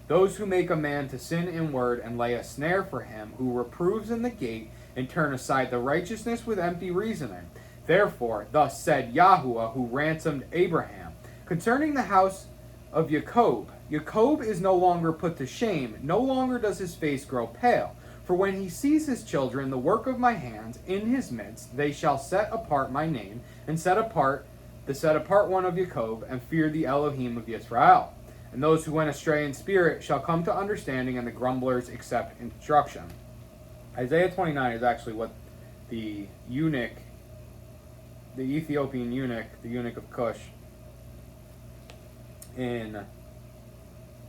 Those who make a man to sin in word, and lay a snare for him, who reproves in the gate, and turn aside the righteousness with empty reasoning. Therefore, thus said Yahuwah, who ransomed Abraham, concerning the house of Jacob. Jacob is no longer put to shame, no longer does his face grow pale. For when he sees his children, the work of my hands, in his midst, they shall set apart my name, and set apart one of Jacob, and fear the Elohim of Yisrael. And those who went astray in spirit shall come to understanding, and the grumblers accept instruction. Isaiah 29 is actually what the eunuch, the Ethiopian eunuch, the eunuch of Cush, in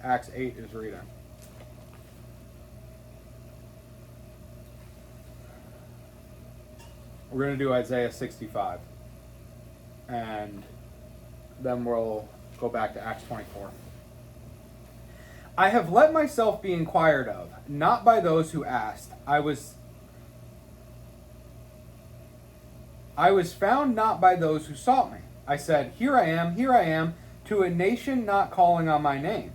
Acts 8 is reading. We're going to do Isaiah 65. And then we'll go back to Acts 24. I have let myself be inquired of, not by those who asked. I was found not by those who sought me. I said, here I am, to a nation not calling on my name.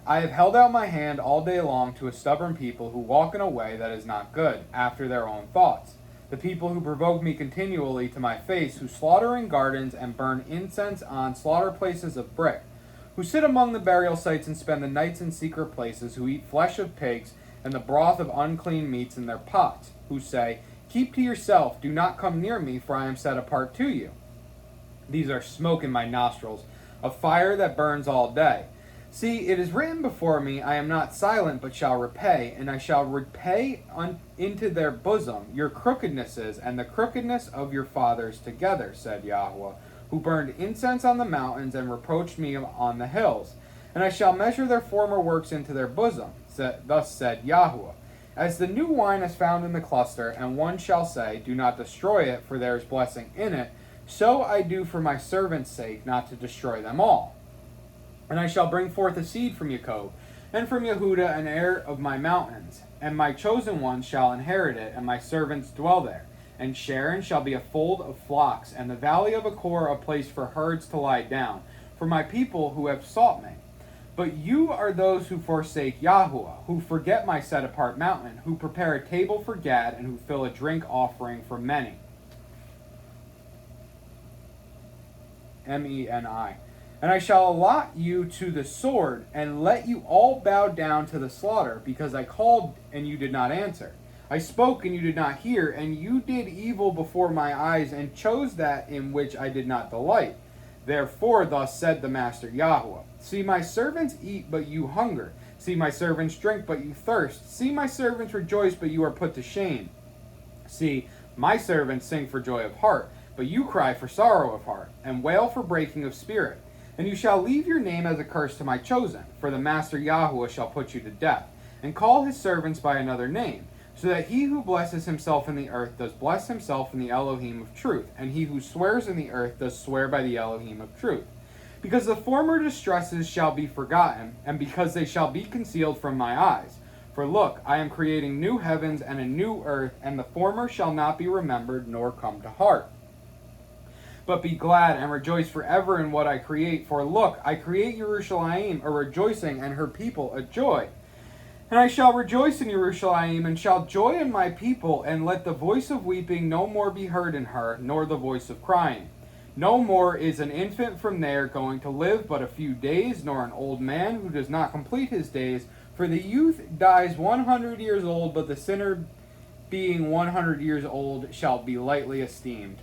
I have held out my hand all day long to a stubborn people who walk in a way that is not good, after their own thoughts. The people who provoke me continually to my face, who slaughter in gardens and burn incense on slaughter places of brick, who sit among the burial sites and spend the nights in secret places, who eat flesh of pigs and the broth of unclean meats in their pots, who say, keep to yourself, do not come near me, for I am set apart to you. These are smoke in my nostrils, a fire that burns all day. See, it is written before me, I am not silent, but shall repay, and I shall repay into their bosom your crookednesses and the crookedness of your fathers together, said Yahweh, who burned incense on the mountains and reproached me on the hills. And I shall measure their former works into their bosom, thus said Yahweh. As the new wine is found in the cluster, and one shall say, do not destroy it, for there is blessing in it, so I do for my servants' sake, not to destroy them all. And I shall bring forth a seed from Jacob, and from Yehuda an heir of my mountains. And my chosen ones shall inherit it, and my servants dwell there. And Sharon shall be a fold of flocks, and the valley of Achor a place for herds to lie down, for my people who have sought me. But you are those who forsake Yahuwah, who forget my set-apart mountain, who prepare a table for Gad, and who fill a drink offering for many. Meni. And I shall allot you to the sword, and let you all bow down to the slaughter, because I called, and you did not answer. I spoke, and you did not hear, and you did evil before my eyes, and chose that in which I did not delight. Therefore, thus said the Master Yahweh, see, my servants eat, but you hunger. See, my servants drink, but you thirst. See, my servants rejoice, but you are put to shame. See, my servants sing for joy of heart, but you cry for sorrow of heart, and wail for breaking of spirit. And you shall leave your name as a curse to my chosen, for the Master Yahweh shall put you to death, and call his servants by another name, so that he who blesses himself in the earth does bless himself in the Elohim of truth, and he who swears in the earth does swear by the Elohim of truth. Because the former distresses shall be forgotten, and because they shall be concealed from my eyes. For look, I am creating new heavens and a new earth, and the former shall not be remembered nor come to heart. But be glad and rejoice forever in what I create. For look, I create Yerushalayim a rejoicing, and her people a joy. And I shall rejoice in Jerusalem, and shall joy in my people, and let the voice of weeping no more be heard in her, nor the voice of crying. No more is an infant from there going to live but a few days, nor an old man who does not complete his days. For the youth dies 100 years old, but the sinner being 100 years old shall be lightly esteemed.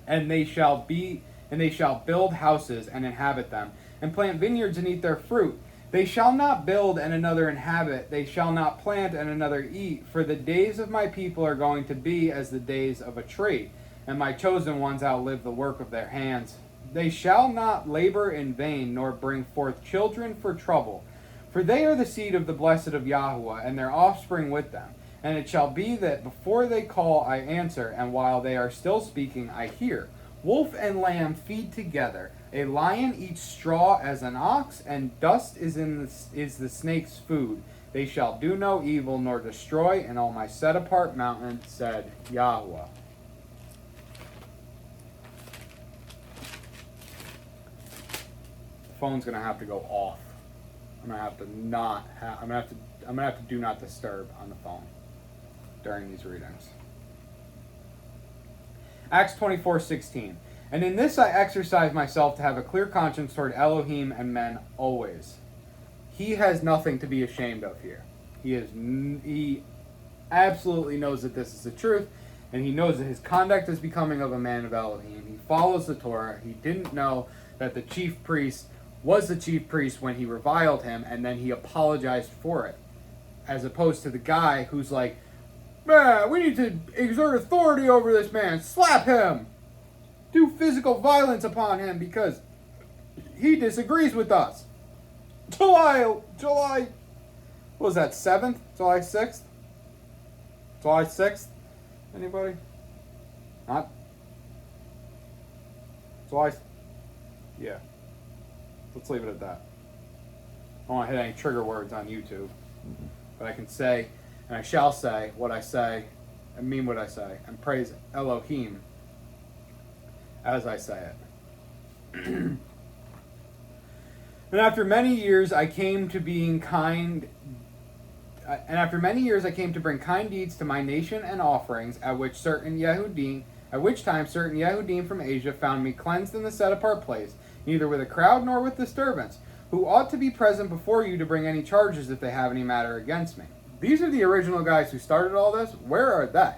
And they shall build houses and inhabit them, and plant vineyards and eat their fruit. They shall not build and another inhabit, they shall not plant and another eat, for the days of my people are going to be as the days of a tree, and my chosen ones outlive the work of their hands. They shall not labor in vain, nor bring forth children for trouble, for they are the seed of the blessed of Yahweh, and their offspring with them. And it shall be that before they call, I answer, and while they are still speaking, I hear. Wolf and lamb feed together. A lion eats straw as an ox, and dust is the snake's food. They shall do no evil, nor destroy in all my set-apart mountain, said Yahweh. The phone's gonna have to go off. I'm gonna have to do not disturb on the phone during these readings. Acts 24:16. And in this I exercise myself to have a clear conscience toward Elohim and men always. He has nothing to be ashamed of here. He absolutely knows that this is the truth, and he knows that his conduct is becoming of a man of Elohim. He follows the Torah. He didn't know that the chief priest was the chief priest when he reviled him, and then he apologized for it. As opposed to the guy who's like, man, we need to exert authority over this man. Slap him. Do physical violence upon him because he disagrees with us. July, what was that, 7th? July 6th? July 6th? Anybody? Not? July? Yeah. Let's leave it at that. I don't want to hit any trigger words on YouTube. But I can say, and I shall say what I say, and mean what I say, and praise Elohim as I say it. And after many years I came to bring kind deeds to my nation and offerings, at which time certain Yehudim from Asia found me cleansed in the set apart place, neither with a crowd nor with disturbance, who ought to be present before you to bring any charges if they have any matter against me. These are the original guys who started all this. Where are they?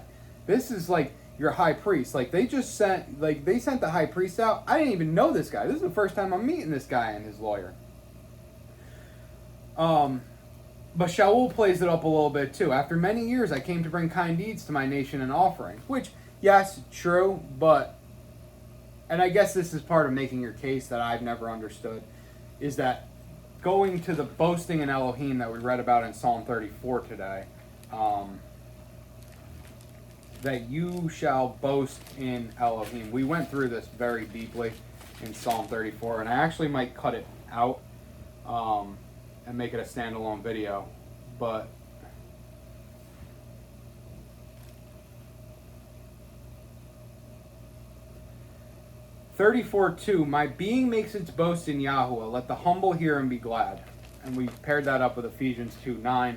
This is like your high priest. Like they sent the high priest out. I didn't even know this guy. This is the first time I'm meeting this guy and his lawyer. But Shaul plays it up a little bit too. After many years, I came to bring kind deeds to my nation and offerings. Which, yes, true, but, and I guess this is part of making your case that I've never understood, is that going to the boasting in Elohim that we read about in Psalm 34 today, that you shall boast in Elohim. We went through this very deeply in Psalm 34, and I actually might cut it out and make it a standalone video, but (34:2), my being makes its boast in Yahweh. Let the humble hear and be glad. And we paired that up with Ephesians 2:9.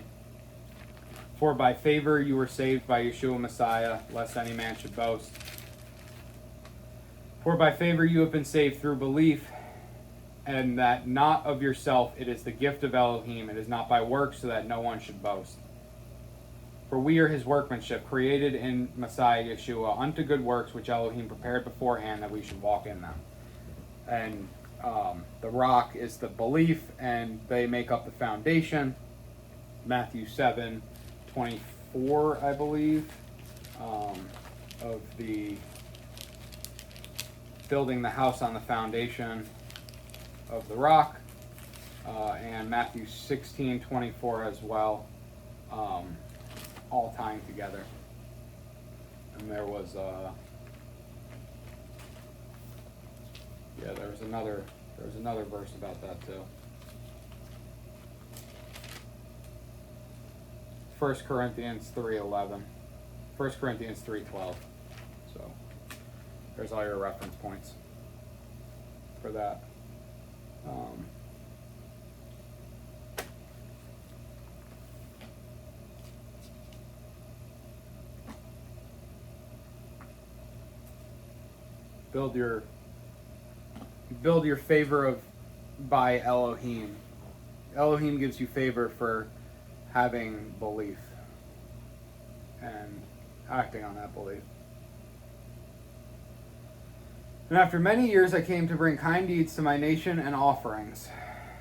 For by favor you were saved by Yeshua Messiah, lest any man should boast. For by favor you have been saved through belief, and that not of yourself, it is the gift of Elohim. It is not by works, so that no one should boast. For we are his workmanship, created in Messiah Yeshua, unto good works which Elohim prepared beforehand that we should walk in them. And the rock is the belief, and they make up the foundation. Matthew 7:24, I believe, of the building the house on the foundation of the rock, and Matthew 16:24 as well, all tying together. And there was there was another verse about that too. 1 Corinthians 3:11, 1 Corinthians 3:12. So there's all your reference points for that. build your favor by Elohim. Elohim gives you favor for having belief and acting on that belief. And after many years I came to bring kind deeds to my nation and offerings,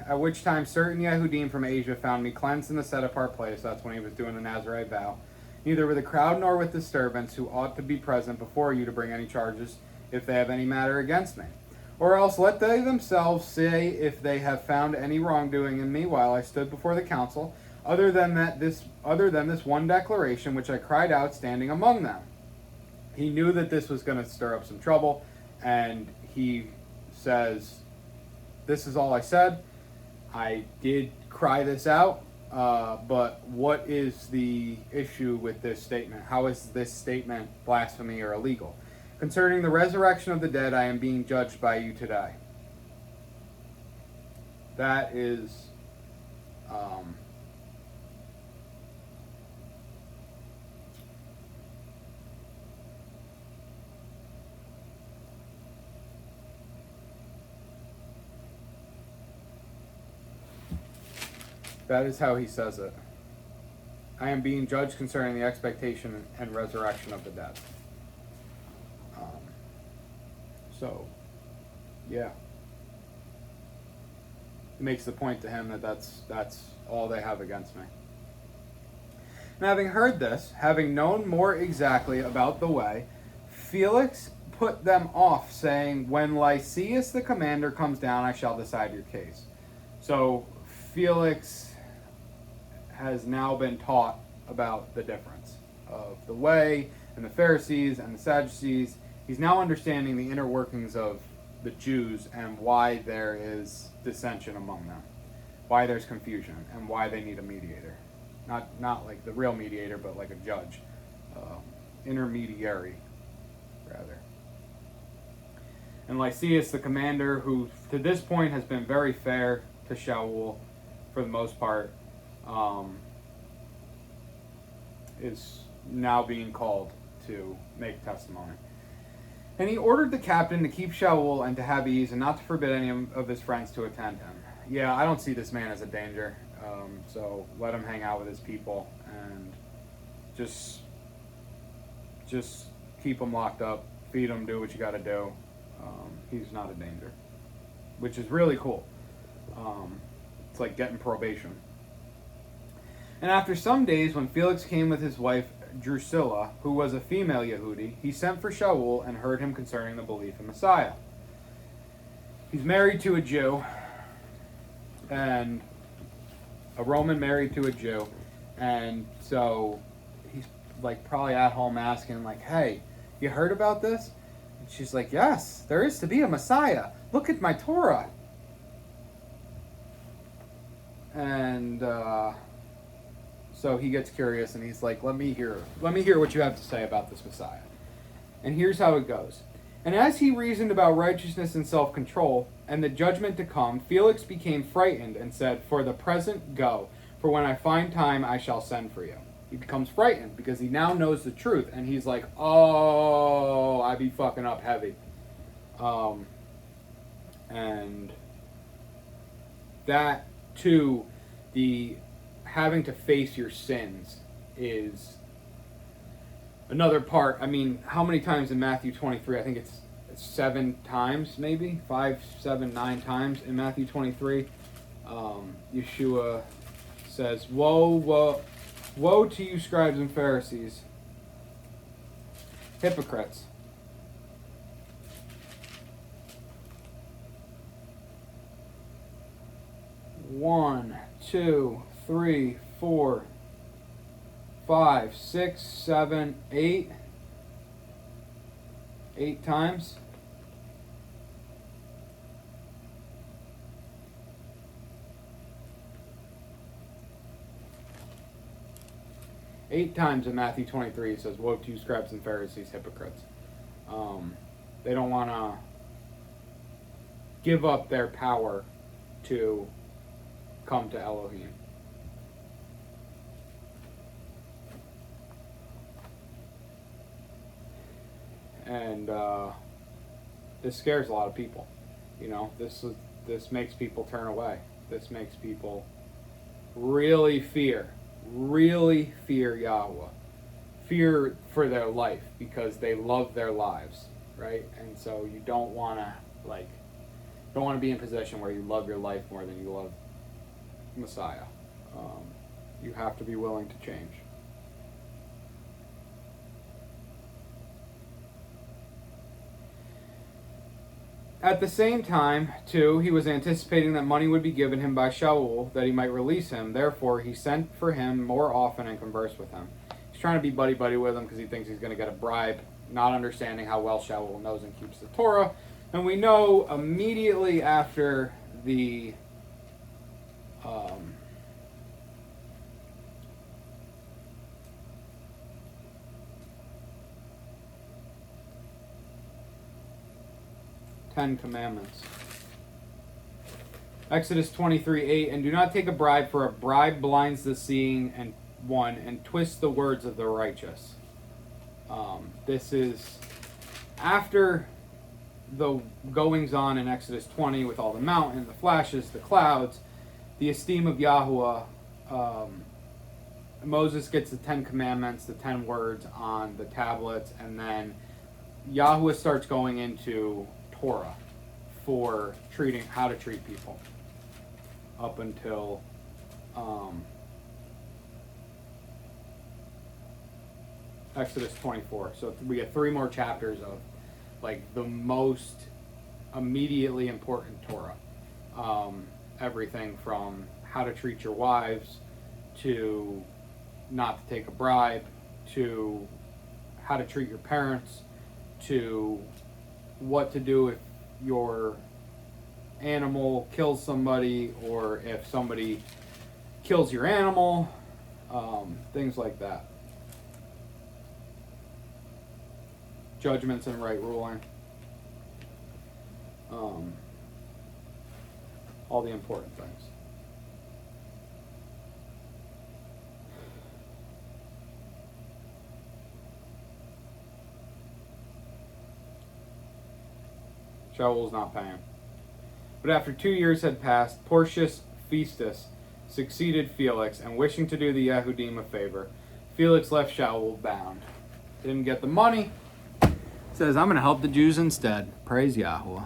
at which time certain Yehudim from Asia found me cleansed in the set-apart place. That's when he was doing the Nazirite vow. Neither with a crowd nor with disturbance, who ought to be present before you to bring any charges, if they have any matter against me. Or else let they themselves say if they have found any wrongdoing in me while I stood before the council, other than this one declaration which I cried out standing among them. He knew that this was going to stir up some trouble, and he says, this is all I said. I did cry this out, but what is the issue with this statement? How is this statement blasphemy or illegal? Concerning the resurrection of the dead, I am being judged by you today. That is that is how he says it. I am being judged concerning the expectation and resurrection of the dead. So, yeah. It makes the point to him that that's all they have against me. And having heard this, having known more exactly about the way, Felix put them off, saying, when Lysias the commander comes down, I shall decide your case. So, Felix has now been taught about the difference of the way and the Pharisees and the Sadducees. He's now understanding the inner workings of the Jews and why there is dissension among them, why there's confusion, and why they need a mediator. Not like the real mediator, but like a judge, intermediary, rather. And Lysias, the commander, who to this point has been very fair to Shaul for the most part, is now being called to make testimony. And he ordered the captain to keep Shaul and to have ease and not to forbid any of his friends to attend him. Yeah, I don't see this man as a danger, so let him hang out with his people and just keep him locked up, feed him, do what you got to do. He's not a danger, which is really cool. It's like getting probation. And after some days, when Felix came with his wife Drusilla, who was a female Yehudi, he sent for Shaul and heard him concerning the belief in Messiah. He's married to a Jew, and a Roman married to a Jew, and so he's like probably at home asking like, hey, you heard about this? And she's like, yes, there is to be a Messiah. Look at my Torah. And so he gets curious and he's like, let me hear what you have to say about this Messiah. And here's how it goes. And as he reasoned about righteousness and self-control and the judgment to come, Felix became frightened and said, for the present go, for when I find time I shall send for you. He becomes frightened because he now knows the truth and he's like, oh, I be fucking up heavy. And that too, the having to face your sins is another part. I mean, how many times in Matthew 23? I think it's 7 times, maybe 5, 7, 9 times in Matthew 23. Yeshua says, "Woe to you, scribes and Pharisees, hypocrites! One, 2, 3, 4, 5, 6, 7, 8. 8 times. Eight times in Matthew 23 it says, woe to you, scribes and Pharisees, hypocrites. They don't want to give up their power to come to Elohim. And this scares a lot of people. This makes people turn away. This makes people really fear Yahweh, fear for their life, because they love their lives, right? And so you don't want to be in a position where you love your life more than you love Messiah. You have to be willing to change. At the same time, too, he was anticipating that money would be given him by Shaul, that he might release him. Therefore, he sent for him more often and conversed with him. He's trying to be buddy-buddy with him because he thinks he's going to get a bribe, not understanding how well Shaul knows and keeps the Torah. And we know immediately after the Ten Commandments. Exodus 23:8, and do not take a bribe, for a bribe blinds the seeing and twists the words of the righteous. This is after the goings on in Exodus 20 with all the mountain, the flashes, the clouds, the esteem of Yahweh. Moses gets the 10 Commandments, the 10 words on the tablets, and then Yahweh starts going into Torah for how to treat people up until Exodus 24. So we get 3 more chapters of the most immediately important Torah. Everything from how to treat your wives, to not to take a bribe, to how to treat your parents, to what to do if your animal kills somebody, or if somebody kills your animal, things like that. Judgments and right ruling. All the important things. Shaul's not paying. But after 2 years had passed, Porcius Festus succeeded Felix, and wishing to do the Yehudim a favor, Felix left Shaul bound. Didn't get the money. Says, I'm going to help the Jews instead. Praise Yahweh.